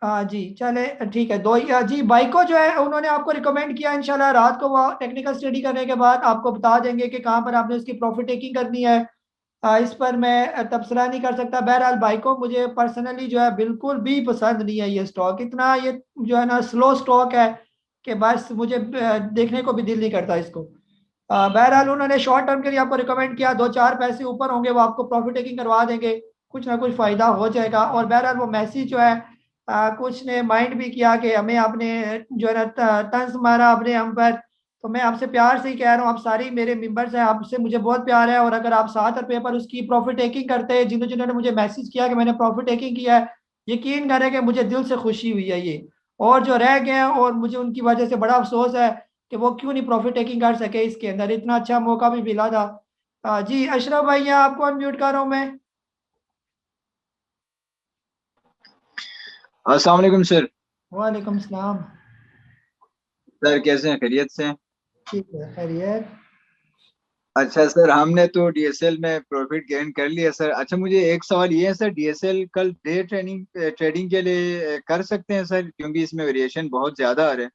Speaker 1: जी चले ठीक है, 2 ही। जी बाइको जो है उन्होंने आपको रिकमेंड किया, इंशाल्लाह रात को वो टेक्निकल स्टडी करने के बाद आपको बता देंगे कि कहाँ पर आपने उसकी प्रॉफिट टेकिंग करनी है। इस पर मैं तबसरा नहीं कर सकता। बहरहाल बाइको मुझे पर्सनली जो है बिल्कुल भी पसंद नहीं है ये स्टॉक, इतना ये जो है ना स्लो स्टॉक है कि बस मुझे देखने को भी दिल नहीं करता इसको। बहरहाल उन्होंने शॉर्ट टर्म के लिए आपको रिकमेंड किया, 2-4 पैसे ऊपर होंगे वो आपको प्रॉफिट टेकिंग करवा देंगे, कुछ ना कुछ फ़ायदा हो जाएगा। और बहरहाल वो मैसेज जो है कुछ ने माइंड भी किया कि हमें आपने जो है ना तंज मारा आपने हम पर, तो मैं आपसे प्यार से ही कह रहा हूँ, आप सारी मेरे मेंबर्स हैं, आपसे मुझे बहुत प्यार है। और अगर आप 7 रुपये पर उसकी प्रॉफिट टेकिंग करते हैं, जिन्होंने मुझे मैसेज किया कि मैंने प्रॉफिट टेकिंग किया है, यकीन करें कि मुझे दिल से खुशी हुई है ये। और जो रह गए हैं और मुझे उनकी वजह से बड़ा अफसोस है कि वो क्यों नहीं प्रॉफिट टेकिंग कर सके, इसके अंदर इतना अच्छा मौका भी मिला था। जी अशरफ भाई आपको अनम्यूट कर रहा हूँ मैं।
Speaker 5: अस्सलाम वालेकुम सर।
Speaker 1: वालेकुम सलाम।
Speaker 5: सर कैसे हैं, खैरियत से हैं?
Speaker 1: ठीक है, खैरियत।
Speaker 5: अच्छा सर, हमने तो डीएसएल में प्रॉफिट गेन कर लिया सर। अच्छा मुझे एक सवाल ये है सर, डीएसएल कल डे ट्रेडिंग के लिए कर सकते हैं सर, क्योंकि इसमें वेरिएशन बहुत ज्यादा आ रहे हैं।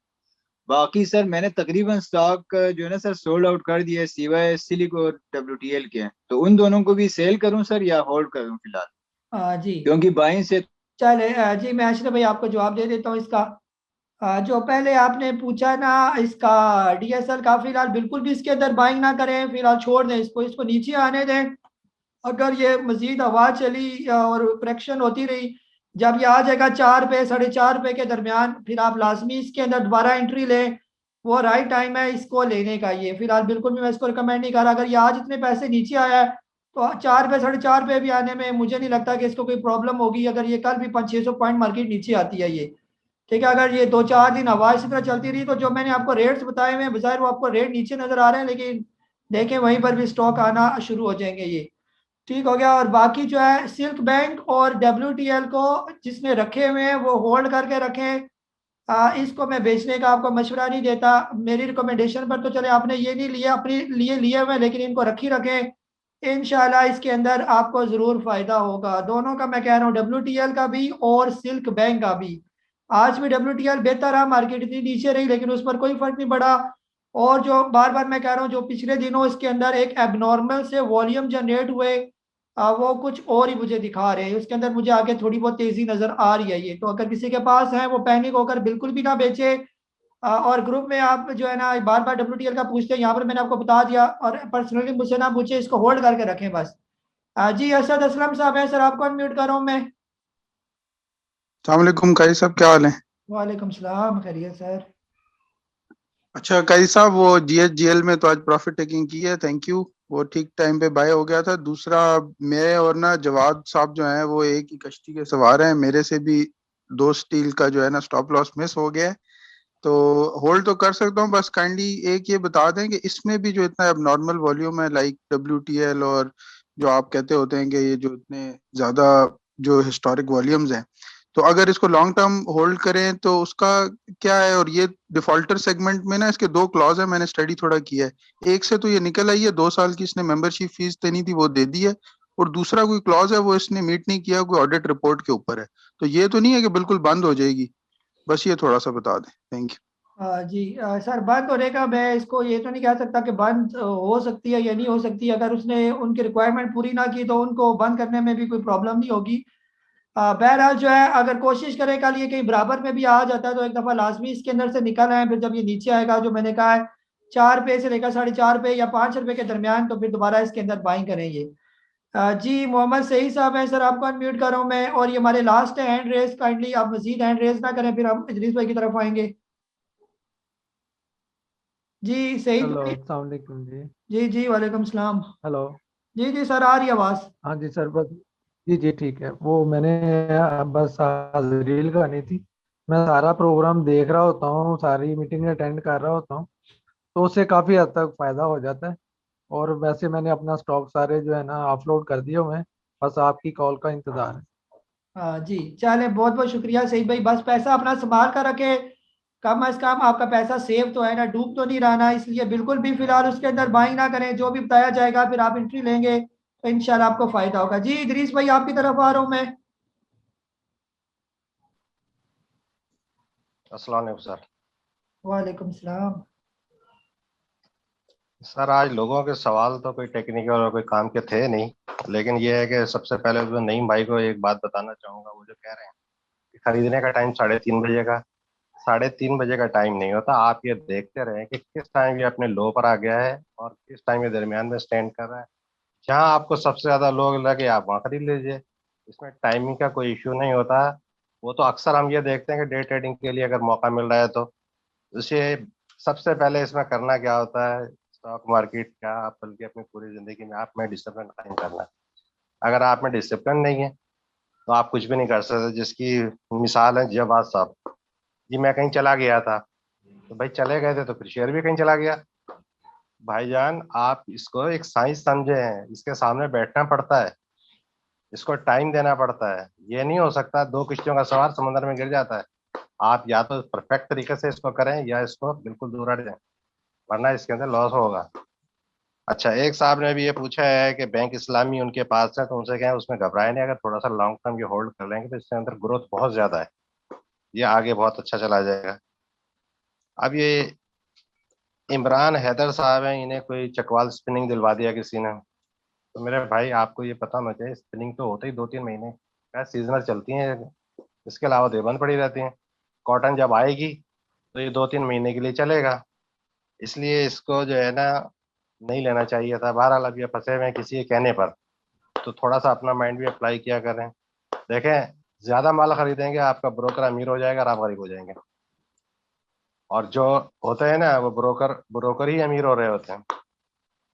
Speaker 5: बाकी सर मैंने तकरीबन स्टॉक जो है ना सर सोल्ड आउट कर दिया है, सिवाय सिलिक और WTL के हैं, तो उन दोनों को भी सेल करूं सर या होल्ड करूं फिलहाल?
Speaker 1: जी
Speaker 5: क्योंकि बाइंग से
Speaker 1: चले जी मैं अशरफ भाई आपको जवाब दे देता हूँ इसका। जो पहले आपने पूछा ना इसका DSL का, फिलहाल बिल्कुल भी इसके अंदर बाइंग ना करें, फिलहाल छोड़ दें इसको, इसको नीचे आने दें। अगर ये मजीद आवाज़ चली और करेक्शन होती रही, जब ये आ जाएगा 4 रुपये 4.5 रुपये के दरमियान, फिर आप लाजमी इसके अंदर दोबारा एंट्री लें, वो राइट टाइम है इसको लेने का। ये फिलहाल बिल्कुल भी मैं इसको रिकमेंड नहीं कर रहा। अगर ये आज इतने पैसे नीचे आया है तो 4 रुपये 4.5 रुपये भी आने में मुझे नहीं लगता कि इसको कोई प्रॉब्लम होगी, अगर ये कल भी 500-600 पॉइंट मार्केट नीचे आती है ये। ठीक है, अगर ये 2-4 दिन आवाज़ इसी तरह चलती रही तो जो मैंने आपको रेट्स बताए हुए हैं, बाजार वो आपको रेट नीचे नजर आ रहे हैं, लेकिन देखें वहीं पर भी स्टॉक आना शुरू हो जाएंगे ये। ठीक हो गया। और बाकी जो है सिल्क बैंक और WTL को जिसने रखे हुए हैं वो होल्ड करके रखें। इसको मैं बेचने का आपको मशवरा नहीं देता, मेरी रिकमेंडेशन पर तो चले आपने ये नहीं लिया, अपने लिए लिए हुए, लेकिन इनको रखी रखें, इंशाल्लाह इसके अंदर आपको ज़रूर फ़ायदा होगा। दोनों का मैं कह रहा हूँ, WTL का भी और सिल्क बैंक का भी। आज भी WTL बेहतर रहा, मार्केट इतनी नीचे रही लेकिन उस पर कोई फ़र्क नहीं पड़ा। और जो बार बार मैं कह रहा हूँ, जो पिछले दिनों इसके अंदर एक एबनॉर्मल से वॉल्यूम जनरेट हुए, वो कुछ और ही मुझे दिखा रहे हैं, उसके अंदर मुझे आगे थोड़ी बहुत तेज़ी नज़र आ रही है ये। तो अगर किसी के पास है वो पैनिक होकर बिल्कुल भी ना बेचे। और ग्रुप में आप जो है ना बार बार WTL का पूछते हैं, यहाँ पर मैंने आपको बता दिया, और पर्सनली मुझसे ना पूछे, इसको होल्ड करके रखें बस। जी असद असलम साहब है सर, आपको अनम्यूट कर रहा हूँ मैं।
Speaker 7: अस्सलाम वालेकुम, काजी साहब क्या हाल है?
Speaker 1: वालेकुम सलाम, खैरियत सर।
Speaker 7: अच्छा काजी साहब, वो GHGL में तो आज प्रॉफिट टेकिंग की है, थैंक यू, वो ठीक टाइम पे बाय हो गया था। दूसरा, मैं और ना जवाद साहब जो हैं वो एक ही कश्ती के सवार हैं, मेरे से भी 2 स्टील का जो है ना स्टॉप लॉस मिस हो गया है, तो होल्ड तो कर सकता हूँ। बस काइंडली एक ये बता दें कि इसमें भी जो इतना एबनॉर्मल वॉल्यूम है लाइक WTL, और जो आप कहते होते हैं कि ये जो इतने ज्यादा जो हिस्टोरिक वॉल्यूम्स हैं, तो अगर इसको लॉन्ग टर्म होल्ड करें तो उसका क्या है। और ये डिफॉल्टर सेगमेंट में ना इसके 2 क्लॉज है, मैंने स्टडी थोड़ा किया है। एक से तो ये निकल आई है, 2 साल की इसने मेंबरशिप फीस देनी थी वो दे दी है, और दूसरा कोई क्लॉज है वो इसने मीट नहीं किया, कोई ऑडिट रिपोर्ट के ऊपर है। तो ये तो नहीं है कि बिल्कुल बंद हो जाएगी, बस ये थोड़ा सा बता दें, थैंक यू।
Speaker 1: जी सर, बंद होने का मैं इसको ये तो नहीं कह सकता कि बंद हो सकती है या नहीं हो सकती। अगर उसने उनकी रिक्वायरमेंट पूरी ना की तो उनको बंद करने में भी कोई प्रॉब्लम नहीं होगी। बहरहाल जो है, अगर कोशिश करें कल ये कहीं बराबर में भी आ जाता है तो एक दफ़ा लाजमी इसके अंदर से निकल आए। फिर जब ये नीचे आएगा, जो मैंने कहा है 4 रुपये से लेकर 4.5 रुपये या 5 रुपये के दरमियान, तो फिर दोबारा इसके अंदर बाइंग करेंगे। जी मोहम्मद सही साहब हैं सर, आपको अनम्यूट कर रहा हूँ मैं। और ये हमारे लास्ट है हैंड रेस, काइंडली आप मजीद हैंड रेस ना करें, फिर हम इदरीस भाई की तरफ आएंगे। जी सही
Speaker 8: हेलो,
Speaker 1: तो
Speaker 8: अस्सलाम वालेकुम जी।
Speaker 1: जी जी वालेकुम सलाम।
Speaker 8: हेलो।
Speaker 1: जी जी सर, आ रही है आवाज़।
Speaker 8: हाँ जी सर, बस जी जी ठीक है। वो मैंने बस आज रील करनी थी। मैं सारा प्रोग्राम देख रहा होता हूँ, सारी मीटिंग अटेंड कर रहा होता हूँ, तो उससे काफ़ी हद तक फ़ायदा हो जाता है। और वैसे मैंने अपना स्टॉक सारे जो है ना अपलोड कर दिए हुए हैं, बस आपकी कॉल का इंतज़ार है।
Speaker 1: हाँ जी, चले बहुत बहुत शुक्रिया सही भाई। बस पैसा अपना संभाल कर रखे, कम अज कम आपका पैसा सेव तो है ना, डूब तो नहीं रहा ना, इसलिए बिल्कुल भी फिलहाल उसके अंदर बाइंग ना करें। जो भी बताया जाएगा फिर आप एंट्री लेंगे तो इंशाल्लाह आपको फायदा होगा। जी इदरीस भाई आपकी तरफ आ रहा हूँ मैं।
Speaker 9: अस्सलाम वालेकुम सर।
Speaker 1: वालेकुम सलाम।
Speaker 9: सर आज लोगों के सवाल तो कोई टेक्निकल और कोई काम के थे नहीं, लेकिन ये है कि सबसे पहले तो नईम भाई को एक बात बताना चाहूंगा। वो जो कह रहे हैं कि खरीदने का टाइम 3:30 बजे का, 3:30 बजे का टाइम नहीं होता। आप ये देखते रहे कि किस टाइम ये अपने लो पर आ गया है और किस टाइम ये दरमियान में स्टैंड कर रहा है। जहाँ आपको सबसे ज्यादा लोग लगे आप वहाँ खरीद लीजिए, इसमें टाइमिंग का कोई इश्यू नहीं होता। वो तो अक्सर हम ये देखते हैं कि डे ट्रेडिंग के लिए अगर मौका मिल रहा है तो उसे सबसे पहले इसमें करना क्या होता है, स्टॉक मार्केट क्या आप बल्कि अपनी पूरी जिंदगी में आप में डिसिप्लिन कायम करना है। अगर आप में डिसिप्लिन नहीं है तो आप कुछ भी नहीं कर सकते। जिसकी मिसाल है जवाद साहब जी, मैं कहीं चला गया था तो भाई चले गए थे तो फिर शेयर भी कहीं चला गया। भाईजान आप इसको एक साइंस समझे हैं, इसके सामने बैठना पड़ता है, इसको टाइम देना पड़ता है। ये नहीं हो सकता 2 किश्तियों का सवार समुद्र में गिर जाता है। आप या तो परफेक्ट तरीके से इसको करें या इसको बिल्कुल दूर हट जाए, वरना इसके अंदर लॉस होगा। अच्छा, एक साहब ने भी ये पूछा है कि बैंक इस्लामी उनके पास है तो उनसे कहें उसमें घबराए नहीं, अगर थोड़ा सा लॉन्ग टर्म ये होल्ड कर लेंगे तो इसके अंदर ग्रोथ बहुत ज्यादा है, ये आगे बहुत अच्छा चला जाएगा। अब ये इमरान हैदर साहब हैं, इन्हें कोई चकवाल स्पिनिंग दिलवा दिया किसी ने, तो मेरे भाई आपको ये पता होना चाहिए स्पिनिंग तो होते ही 2-3 महीने क्या सीजनल चलती हैं, इसके अलावा तो ये बंद पड़ी रहती हैं। कॉटन जब आएगी तो ये 2-3 महीने के लिए चलेगा, इसलिए इसको जो है ना नहीं लेना चाहिए था। बहरहाल अब ये फंसे हुए हैं किसी के कहने पर, तो थोड़ा सा अपना माइंड भी अप्लाई किया करें। देखें ज्यादा माल खरीदेंगे आपका ब्रोकर अमीर हो जाएगा और आप गरीब हो जाएंगे, और जो होते हैं ना वो ब्रोकर ही अमीर हो रहे होते हैं।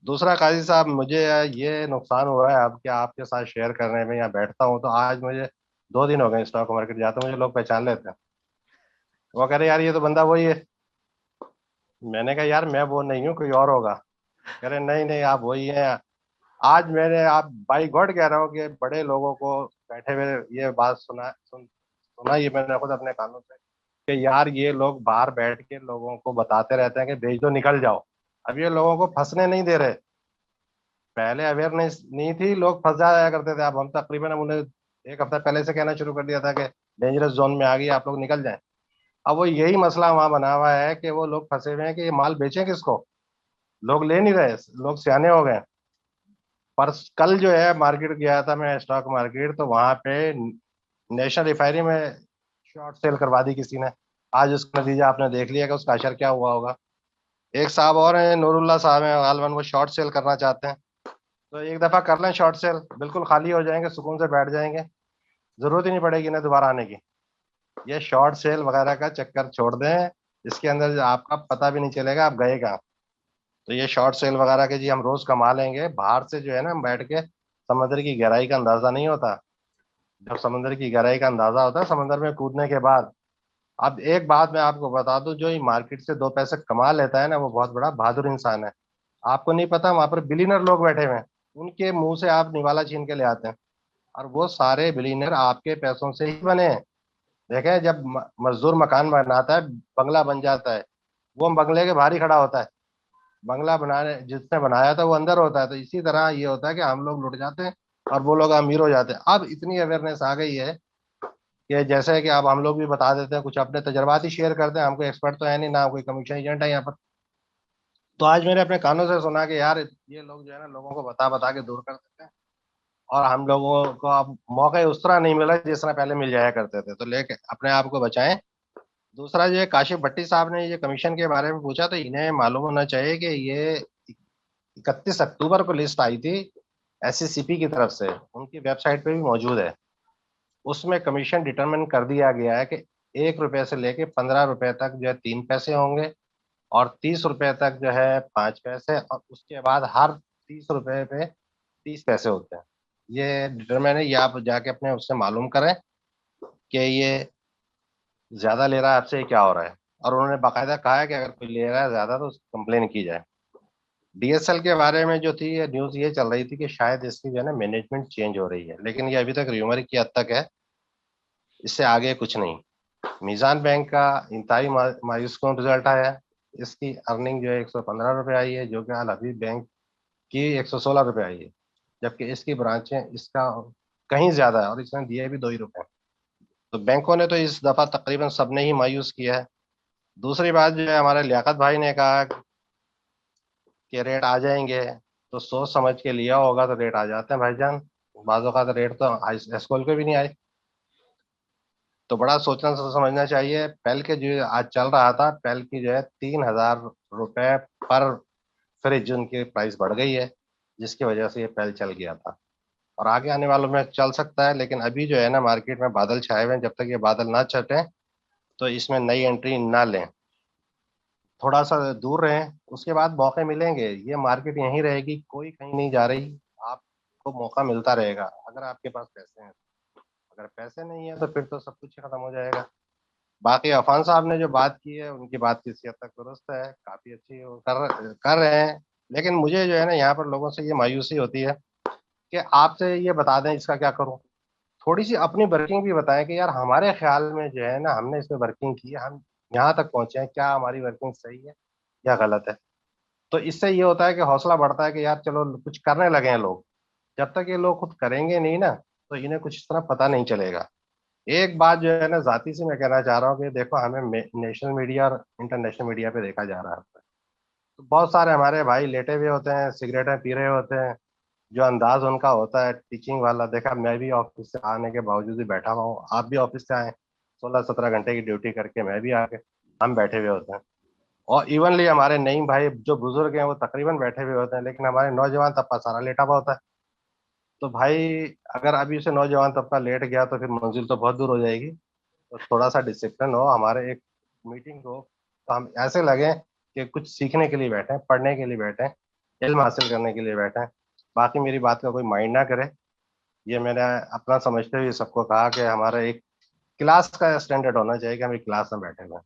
Speaker 9: दूसरा काजी साहब, मुझे ये नुकसान हुआ है अब कि आपके साथ शेयर करने में, यहाँ बैठता हूँ तो आज मुझे 2 दिन हो गए स्टॉक मार्केट जाते, मुझे लोग पहचान लेते हैं। वो कह रहे यार ये तो बंदा वही है। मैंने कहा यार मैं वो नहीं हूँ, कोई और होगा। कह रहे नहीं नहीं आप वही हैं। आज मैंने आप बाई गॉड कह रहा हूँ कि बड़े लोगों को बैठे हुए ये बात सुना ये मैंने खुद अपने कानों से कि यार ये लोग बाहर बैठ के लोगों को बताते रहते हैं कि भेज दो निकल जाओ। अब ये लोगों को फंसने नहीं दे रहे। पहले अवेयरनेस नहीं थी, लोग फंस जाया करते थे। अब हम तकरीबन उन्हें 1 हफ्ता पहले से कहना शुरू कर दिया था कि डेंजरस जोन में आ गई, आप लोग निकल जाएं। अब वो यही मसला वहां बना हुआ है कि वो लोग फंसे हुए हैं कि ये माल बेचें किसको, लोग ले नहीं रहे, लोग सियाने हो गए। पर कल जो है मार्केट गया था मैं स्टॉक मार्केट, तो वहां पे नेशनल रिफाइनरी में शॉर्ट सेल करवा दी किसी ने। आज उसका नतीजा आपने देख लिया कि उसका असर क्या हुआ होगा। एक साहब और हैं नूरुल्लाह साहब हैं गालवन, वो शॉर्ट सेल करना चाहते हैं, तो एक दफा कर लें शॉर्ट सेल, बिल्कुल खाली हो जाएंगे, सुकून से बैठ जाएंगे, जरूरत ही नहीं पड़ेगी इन्हें दोबारा आने की। ये शॉर्ट सेल वगैरह का चक्कर छोड़ दें इसके अंदर आपका पता भी नहीं चलेगा आप गए कहाँ। तो ये शॉर्ट सेल वगैरह के जी हम रोज कमा लेंगे, बाहर से जो है ना बैठ के समुद्र की गहराई का अंदाजा नहीं होता। जब समुद्र की गहराई का अंदाजा होता है समुद्र में कूदने के बाद। अब एक बात मैं आपको बता दूं, जो ये मार्केट से 2 पैसे कमा लेता है ना, वो बहुत बड़ा बहादुर इंसान है। आपको नहीं पता वहां पर बिलीनर लोग बैठे हुए हैं, उनके मुंह से आप निवाला छीन के ले आते हैं, और वो सारे बिलीनर आपके पैसों से ही बने हैं। देखें, जब मजदूर मकान बनाता है, बंगला बन जाता है, वो बंगले के बाहर ही खड़ा होता है। बंगला बनाने जिसने बनाया था वो अंदर होता है। तो इसी तरह ये होता है कि हम लोग लुट जाते हैं और वो लोग अमीर हो जाते हैं। अब इतनी अवेयरनेस आ गई है कि जैसे कि अब हम लोग भी बता देते हैं, कुछ अपने तजर्बात ही शेयर करते हैं। हमको एक्सपर्ट तो है नहीं, ना कोई कमीशन एजेंट है यहाँ पर। तो आज मैंने अपने कानों से सुना कि यार ये लोग जो है ना लोगों को बता बता के दूर कर देते हैं, और हम लोगों को अब मौका उस तरह नहीं मिला जिस तरह पहले मिल जाया करते थे। तो लेके अपने आप को बचाएं। दूसरा, जो काशिफ भट्टी साहब ने ये कमीशन के बारे में पूछा, तो इन्हें मालूम होना चाहिए कि ये 31 अक्टूबर को लिस्ट आई थी SCCP की तरफ से, उनकी वेबसाइट पे भी मौजूद है। उसमें कमीशन डिटरमिन कर दिया गया है कि 1 रुपये से लेके 15 रुपये तक जो है 3 पैसे होंगे, और 30 रुपये तक जो है 5 पैसे, और उसके बाद हर 30 रुपये पे 30 पैसे होते हैं। ये डिटरमिन है, ये आप जाके अपने उससे मालूम करें कि ये ज्यादा ले रहा है आपसे, क्या हो रहा है। और उन्होंने बाकायदा कहा है कि अगर कोई ले रहा है ज्यादा तो कंप्लेन की जाए। DSL के बारे में जो थी ये न्यूज ये चल रही थी कि शायद इसकी जो है ना मैनेजमेंट चेंज हो रही है, लेकिन ये अभी तक र्यूमर की हद तक है, इससे आगे कुछ नहीं। मीजान बैंक का इंतहाई मायूसकुन रिजल्ट आया है। इसकी अर्निंग जो है 115 रुपये आई है, जो कि अल हबीब बैंक की 116 रुपये आई है, जबकि इसकी ब्रांचें इसका कहीं ज्यादा है, और इसने दिए भी 2 ही रुपये। तो बैंकों ने तो इस दफा तकरीबन सबने ही मायूस किया है। दूसरी बात जो है, हमारे लियाकत भाई ने कहा कि रेट आ जाएंगे, तो सोच समझ के लिया होगा तो रेट आ जाते हैं भाईजान। बाजों का तो रेट तो एसकोल के भी नहीं आए। तो बड़ा सोचना समझना चाहिए। पेल के जो आज चल रहा था, पेल की जो है 3000 रुपये पर फ्रिज उनकी प्राइस बढ़ गई है, जिसकी वजह से ये पेल चल गया था, और आगे आने वालों में चल सकता है। लेकिन अभी जो है ना मार्केट में बादल छाए हुए हैं, जब तक ये बादल ना छटे तो इसमें नई एंट्री ना लें, थोड़ा सा दूर रहें, उसके बाद मौके मिलेंगे। ये मार्केट यहीं रहेगी, कोई कहीं नहीं जा रही, आपको मौका मिलता रहेगा अगर आपके पास पैसे हैं। अगर पैसे नहीं है तो फिर तो सब कुछ खत्म हो जाएगा। बाकी अफान साहब ने जो बात की है, उनकी बात किसी हद तक दुरुस्त है, काफी अच्छी कर रहे हैं। लेकिन मुझे जो है ना यहाँ पर लोगों से ये मायूसी होती है कि आपसे ये बता दें इसका क्या करूं, थोड़ी सी अपनी वर्किंग भी बताएं कि यार हमारे ख्याल में जो है ना हमने इसमें वर्किंग की है, हम यहाँ तक पहुंचे हैं, क्या हमारी वर्किंग सही है या गलत है। तो इससे ये होता है कि हौसला बढ़ता है कि यार चलो कुछ करने लगे हैं लोग। जब तक ये लोग खुद करेंगे नहीं ना, तो इन्हें कुछ इस तरह पता नहीं चलेगा। एक बात जो है ना जाती से मैं कहना चाह रहा हूँ कि देखो, हमें नेशनल मीडिया और इंटरनेशनल मीडिया पे देखा जा रहा है, तो बहुत सारे हमारे भाई लेटे हुए होते हैं, सिगरेटें पी रहे होते हैं, जो अंदाज उनका होता है टीचिंग वाला। देखा, मैं भी ऑफिस से आने के बावजूद भी बैठा हुआ हूँ, आप भी ऑफिस से आए 16-17 घंटे की ड्यूटी करके, मैं भी आके हम बैठे हुए होते हैं। और इवनली हमारे नईम भाई जो बुजुर्ग हैं वो तकरीबन बैठे हुए होते हैं, लेकिन हमारे नौजवान तबका सारा लेटा हुआ होता है। तो भाई अगर अभी से नौजवान तबका लेट गया तो फिर मंजिल तो बहुत दूर हो जाएगी। तो थोड़ा सा डिसिप्लिन हो, हमारे एक मीटिंग हो तो हम ऐसे लगे कि कुछ सीखने के लिए बैठे हैं, पढ़ने के लिए बैठे हैं, इल्म हासिल करने के लिए बैठे हैं। बाकी मेरी बात का कोई माइंड ना करे, ये मैंने अपना समझते हुए सबको कहा कि हमारा एक क्लास का स्टैंडर्ड होना चाहिए कि हम एक क्लास में बैठे हुए हैं।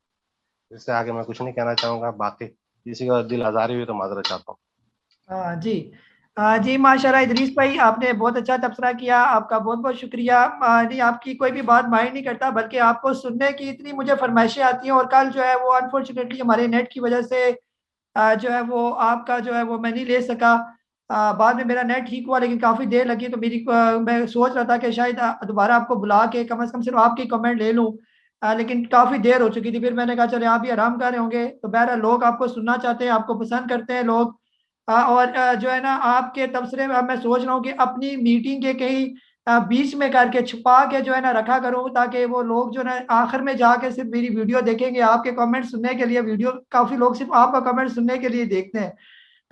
Speaker 9: इससे आगे मैं कुछ नहीं कहना चाहूँगा। बाकी किसी का दिल आज़ारी हुई तो माजरत चाहता हूँ।
Speaker 1: जी जी माशाल्लाह इदरीस भाई, आपने बहुत अच्छा तबसरा किया, आपका बहुत बहुत शुक्रिया। नहीं, आपकी कोई भी बात माइंड नहीं करता, बल्कि आपको सुनने की इतनी मुझे फरमाइशें आती हैं। और कल जो है वो अनफॉर्चुनेटली हमारे नेट की वजह से जो है वो आपका जो है वो मैं नहीं ले सका। बाद में मेरा नेट ठीक हुआ, लेकिन काफ़ी देर लगी। तो मैं सोच रहा था कि शायद दोबारा आपको बुला के कम से कम सिर्फ आपकी कमेंट ले लूँ, लेकिन काफ़ी देर हो चुकी थी। फिर मैंने कहा चले आप भी आराम कर रहे होंगे, तो बहरहाल लोग आपको सुनना चाहते हैं, आपको पसंद करते हैं लोग। और जो है ना आपके तबसरे में मैं सोच रहा हूँ कि अपनी मीटिंग के कहीं बीच में करके छुपा के जो है ना रखा करूँ, ताकि वो लोग जो ना आखिर में जाके सिर्फ मेरी वीडियो देखेंगे, आपके कमेंट सुनने के लिए। वीडियो काफ़ी लोग सिर्फ आपका कमेंट सुनने के लिए देखते हैं,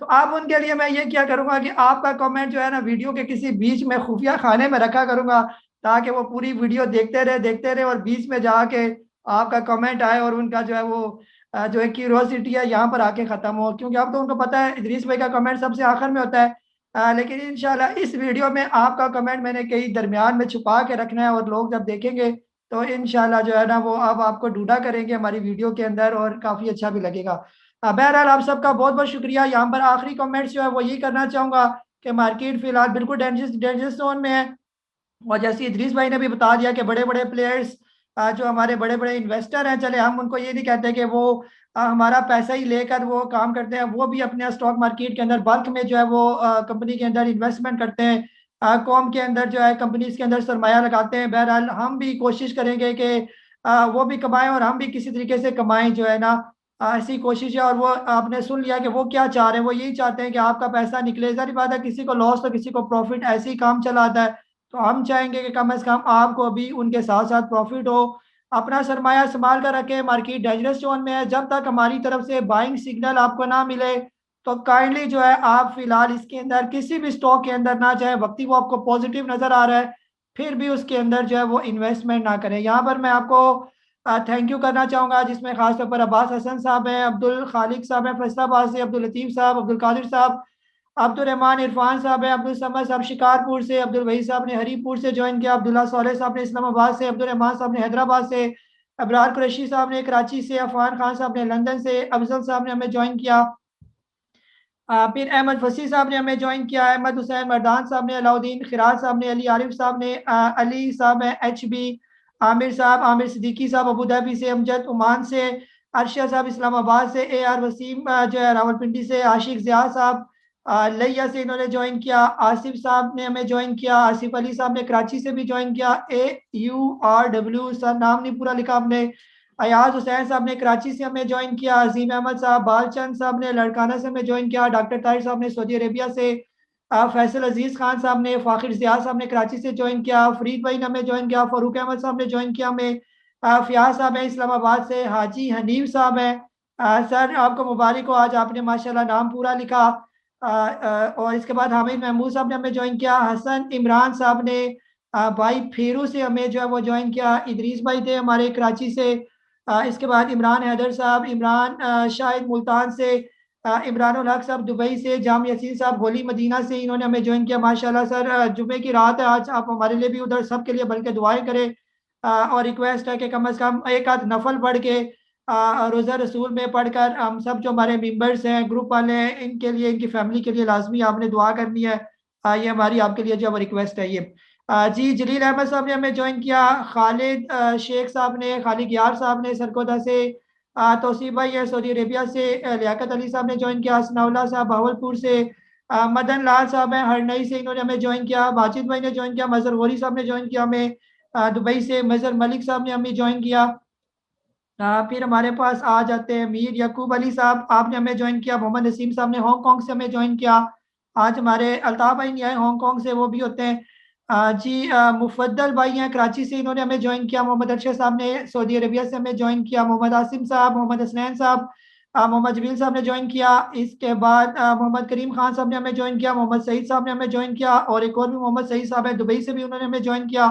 Speaker 1: तो आप उनके लिए मैं ये क्या करूँगा कि आपका कमेंट जो है ना वीडियो के किसी बीच में खुफिया खाने में रखा करूँगा, ताकि वो पूरी वीडियो देखते रहे और बीच में जाके आपका कमेंट आए और उनका जो है वो जो है क्यूरियोसिटी है यहाँ पर आके ख़त्म हो, क्योंकि अब तो उनको पता है इदरीस भाई का कमेंट सबसे आखिर में होता है। लेकिन इंशाल्लाह इस वीडियो में आपका कमेंट मैंने कहीं दरमियान में छुपा के रखना है, और लोग जब देखेंगे तो इंशाल्लाह जो है ना वो अब आपको ढूंढा करेंगे हमारी वीडियो के अंदर, और काफ़ी अच्छा भी लगेगा। बहरहाल आप सबका बहुत बहुत शुक्रिया। यहाँ पर आखिरी कमेंट्स जो है वो यही करना चाहूँगा कि मार्केट फिलहाल बिल्कुल डेंजरस जोन में है, और जैसे इदरीस भाई ने भी बता दिया कि बड़े बड़े प्लेयर्स जो हमारे बड़े बड़े इन्वेस्टर हैं, चले हम उनको ये नहीं कहते कि वो हमारा पैसा ही लेकर वो काम करते हैं, वो भी अपने स्टॉक मार्केट के अंदर बल्क में जो है वो कंपनी के अंदर इन्वेस्टमेंट करते हैं, कौम के अंदर जो है कंपनीज के अंदर सरमाया लगाते हैं। बहरहाल हम भी कोशिश करेंगे कि वो भी कमाएं और हम भी किसी तरीके से कमाएं, जो है ना ऐसी कोशिश है। और वो आपने सुन लिया कि वो क्या चाह रहे हैं, वो यही चाहते हैं कि आपका पैसा निकले। जारी बात है किसी को लॉस तो किसी को प्रॉफिट, ऐसे ही काम चला आता है। तो हम चाहेंगे कि कम से कम आपको भी उनके साथ साथ प्रॉफिट हो। अपना सरमाया संभाल कर रखें, मार्केट डेंजरस जोन में है। जब तक हमारी तरफ से बाइंग सिग्नल आपको ना मिले तो काइंडली जो है आप फिलहाल इसके अंदर किसी भी स्टॉक के अंदर ना जाए। वक्ती वो आपको पॉजिटिव नजर आ रहा है फिर भी उसके अंदर जो है वो इन्वेस्टमेंट ना करें। यहाँ पर मैं आपको थैंक यू करना चाहूँगा, जिसमें खासतौर पर अब्बास हसन साहब हैं, अब्दुल खालिक साहब हैं फैसलाबाद से, अब्दुल लतीफ़ साहब, अब्दुल कादिर साहब, अब्दुल रहमान इरफान साहब हैं, अब्दुल समद साहब शिकारपुर से, अब्दुल वही साहब ने हरीपुर से ज्वाइन किया, अब्दुल्ला सालेह साहब ने इस्लामाबाद से, अब्दुल रहमान साहब ने हैदराबाद से, अबरार कुरैशी साहब ने कराची से, अफान खान साहब ने लंदन से, अफजल साहब ने हमें ज्वाइन किया, फिर अहमद फसी साहब ने हमें ज्वाइन किया, अहमद हुसैन मरदान साहब ने, अलाउद्दीन खिराज साहब ने, अली आरिफ साहब ने, अली साहब हैं HB, आमिर साहब, आमिर सिद्दीकी साहब अबू धाबी से, अमजद ओमान से, अरशद साहब इस्लामाबाद से, AR वसीम जो है रावलपिंडी से, आशिक ज़िया साहब लिया से इन्होंने ज्वाइन किया, आसिफ साहब ने हमें ज्वाइन किया, आसिफ अली साहब ने कराची से भी ज्वाइन किया, AURW सर नाम नहीं पूरा लिखा हमने, अयाज हुसैन साहब ने कराची से हमें ज्वाइन किया, अजीम अहमद साहब, बालचंद साहब ने लड़काना से हमें ज्वाइन किया, डॉक्टर ताहिर साहब ने सऊदी अरेबिया से, फैसल अजीज खान साहब ने, फाखिर ज़िया साहब ने कराची से ज्वाइन किया, फरीद भाई ने हमें ज्वाइन किया, फरूक अहमद साहब ने ज्वाइन किया हमें, फ़ियाज साहब हैं इस्लामाबाद से, हाजी हनीफ साहब हैं सर आपको मुबारक हो, आज आपने माशाल्लाह नाम पूरा लिखा। और इसके बाद हामिद महमूद साहब ने हमें ज्वाइन किया, हसन इमरान साहब ने भाई फेरू से हमें जो है वो ज्वाइन किया, इदरीस भाई थे हमारे कराची से, इसके बाद इमरान हैदर साहब, इमरान शाहिद मुल्तान से, इमरान उल हक साहब दुबई से, जाम यासीन साहब होली मदीना से इन्होंने हमें ज्वाइन किया। माशाल्लाह सर जुमे की रात है आज, आप हमारे लिए भी उधर सबके लिए बल्कि दुआएं करें, और रिक्वेस्ट है कि कम से कम एक आध नफल पढ़ के रोज़ा रसूल में पढ़कर हम सब जो हमारे मेंबर्स हैं, ग्रुप वाले हैं, इनके लिए, इनकी फैमिली के लिए लाजमी आपने दुआ करनी है। ये हमारी आपके लिए जो रिक्वेस्ट है ये। जी जलील अहमद साहब ने हमें ज्वाइन किया, खालिद शेख साहब ने, खालिद यार साहब ने सरकोदा से, तोसीब भाई है सऊदी अरेबिया से, लियाकत अली साहब ने ज्वाइन किया, सनाउल्लाह साहब भावलपुर से, मदन लाल साहब हैं हरनई से इन्होंने हमें ज्वाइन किया, माजिद भाई ने ज्वाइन किया, मजहर गौरी साहब ने ज्वाइन किया हमें दुबई से, मजहर मलिक साहब ने हमें ज्वाइन किया। फिर हमारे पास आ जाते हैं मीर यकूब अली साहब, आपने हमें ज्वाइन किया, मोहम्मद नसीम साहब ने हांगकांग से हमें ज्वाइन किया, आज हमारे अल्ताफ भाई नहीं आए हांगकांग से, वो भी होते हैं जी, मुफद्दल भाई हैं कराची से इन्होंने हमें ज्वाइन किया, मोहम्मद अरशद साहब ने सऊदी अरेबिया से हमें ज्वाइन किया, मोहम्मद आसिम साहब, मोहम्मद हसनैन साहब, मोहम्मद जमील साहब ने ज्वाइन किया, इसके बाद मोहम्मद करीम खान साहब ने हमें ज्वाइन किया, मोहम्मद सईद साहब ने हमें ज्वाइन किया, और एक और भी मोहम्मद सईद साहब है दुबई से भी उन्होंने हमें ज्वाइन किया,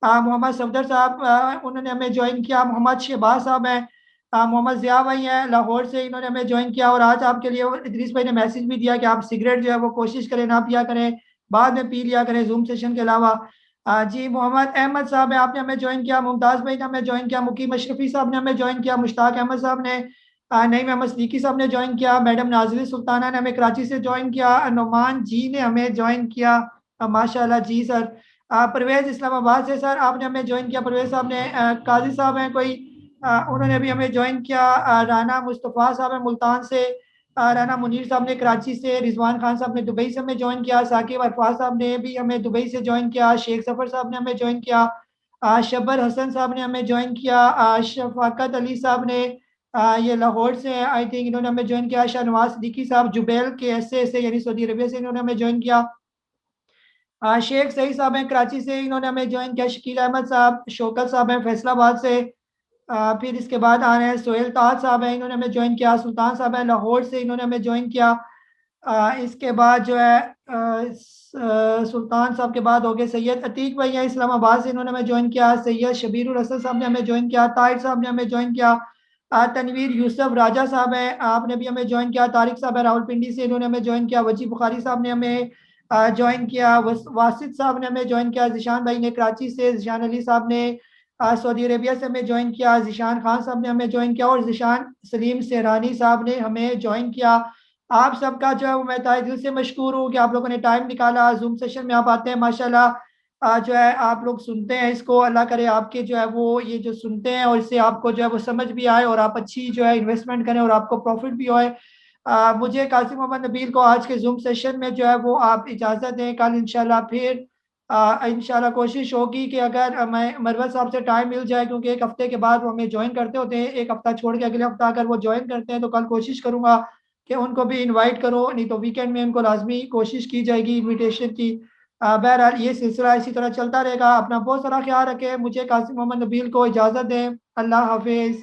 Speaker 1: मोहम्मद सफदर साहब उन्होंने हमें ज्वाइन किया, मोहम्मद शहबाज साहब हैं, मोहम्मद ज़िया भाई हैं लाहौर से इन्होंने हमें ज्वाइन किया। और आज आपके लिए इदरीस भाई ने मैसेज भी दिया कि आप सिगरेट जो है वो कोशिश करें ना पिया करें, बाद में पी लिया करें जूम सेशन के अलावा। जी मोहम्मद अहमद साहब है आपने हमें ज्वाइन किया, मुमताज़ भाई ने हमें ज्वाइन किया, मुकीम अशरफी साहब ने हमें ज्वाइन किया, मुश्ताक अहमद साहब ने, नईम अहमद सदीकी साहब ने ज्वाइन किया, मैडम नाज़रीन सुल्ताना ने हमें कराची से ज्वाइन किया, नुमान जी ने हमें ज्वाइन किया माशाल्लाह जी सर, परवेज़ इस्लामाबाद से सर आपने हमें ज्वाइन किया, परवेज़ साहब ने, काजी साहब हैं कोई उन्होंने भी हमें ज्वाइन किया, राना मुस्तफ़ा साहब है मुल्तान से, राना मुनीर साहब ने कराची से, रिजवान खान साहब ने दुबई से हमें ज्वाइन किया, साकिब अरफाज साहब ने भी हमें दुबई से ज्वाइन किया, शेख सफ़र साहब ने हमें ज्वाइन किया, शब्बर हसन साहब ने हमें ज्वाइन किया, शफाकत अली साहब ने ये लाहौर से आई थिंक इन्होंने हमें ज्वाइन किया, शाहनवाज सिद्दीकी साहब जुबैल के से यानी सऊदी अरबिया से इन्होंने हमें ज्वाइन किया, शेख सईद साहब हैं कराची से इन्होंने हमें ज्वाइन किया, शकील अहमद साहब, शौकत साहब हैं फैसलाबाद से, फिर इसके बाद आ रहे हैं सोहेल ताज साहब हैं इन्होंने हमें ज्वाइन किया, सुल्तान साहब हैं लाहौर से इन्होंने हमें ज्वाइन किया, इसके बाद जो है सुल्तान साहब के बाद हो गए सैयद अतीक भाई हैं इस्लामाबाद से इन्होंने हमें ज्वाइन किया, सैयद शबीरुल हसन साहब ने हमें ज्वाइन किया, ताहिर साहब ने हमें ज्वाइन किया, तनवीर यूसुफ राजा साहब हैं, आपने भी हमें ज्वाइन किया। तारिक साहब है रावलपिंडी से, इन्होंने हमें ज्वाइन किया। वजी बुखारी साहब ने हमें ज्वाइन किया। वासिद साहब ने हमें ज्वाइन किया। जिशान भाई ने कराची से, जिशान अली साहब ने सऊदी अरेबिया से हमें ज्वाइन किया। जिशान खान साहब ने हमें ज्वाइन किया और जिशान सलीम सेरानी साहब ने हमें ज्वाइन किया। आप सबका जो है वो मैं तहे दिल से मशकूर हूँ कि आप लोगों ने टाइम निकाला, जूम सेशन में आप आते हैं माशाल्लाह। जो है आप लोग सुनते हैं इसको, अल्लाह करे आपके जो है वो ये जो सुनते हैं और इससे आपको जो है वो समझ भी आए और आप अच्छी जो है इन्वेस्टमेंट करें और आपको प्रॉफिट भी होए। मुझे कासिम मोहम्मद नबील को आज के जूम सेशन में जो है वो आप इजाज़त दें। कल इंशाल्लाह फिर इंशाल्लाह कोशिश होगी कि अगर मैं मरवत साहब से टाइम मिल जाए, क्योंकि एक हफ्ते के बाद वो हमें ज्वाइन करते होते हैं, एक हफ्ता छोड़ के अगले हफ्ता अगर वो ज्वाइन करते हैं तो कल कोशिश करूंगा कि उनको भी इनवाइट करो, नहीं तो वीकेंड में उनको लाजमी कोशिश की जाएगी इनविटेशन की। बहरहाल ये सिलसिला इसी तरह चलता रहेगा। अपना बहुत सारा ख्याल रखें। मुझे कासिम मोहम्मद नबील को इजाज़त दें। अल्लाह हाफिज़।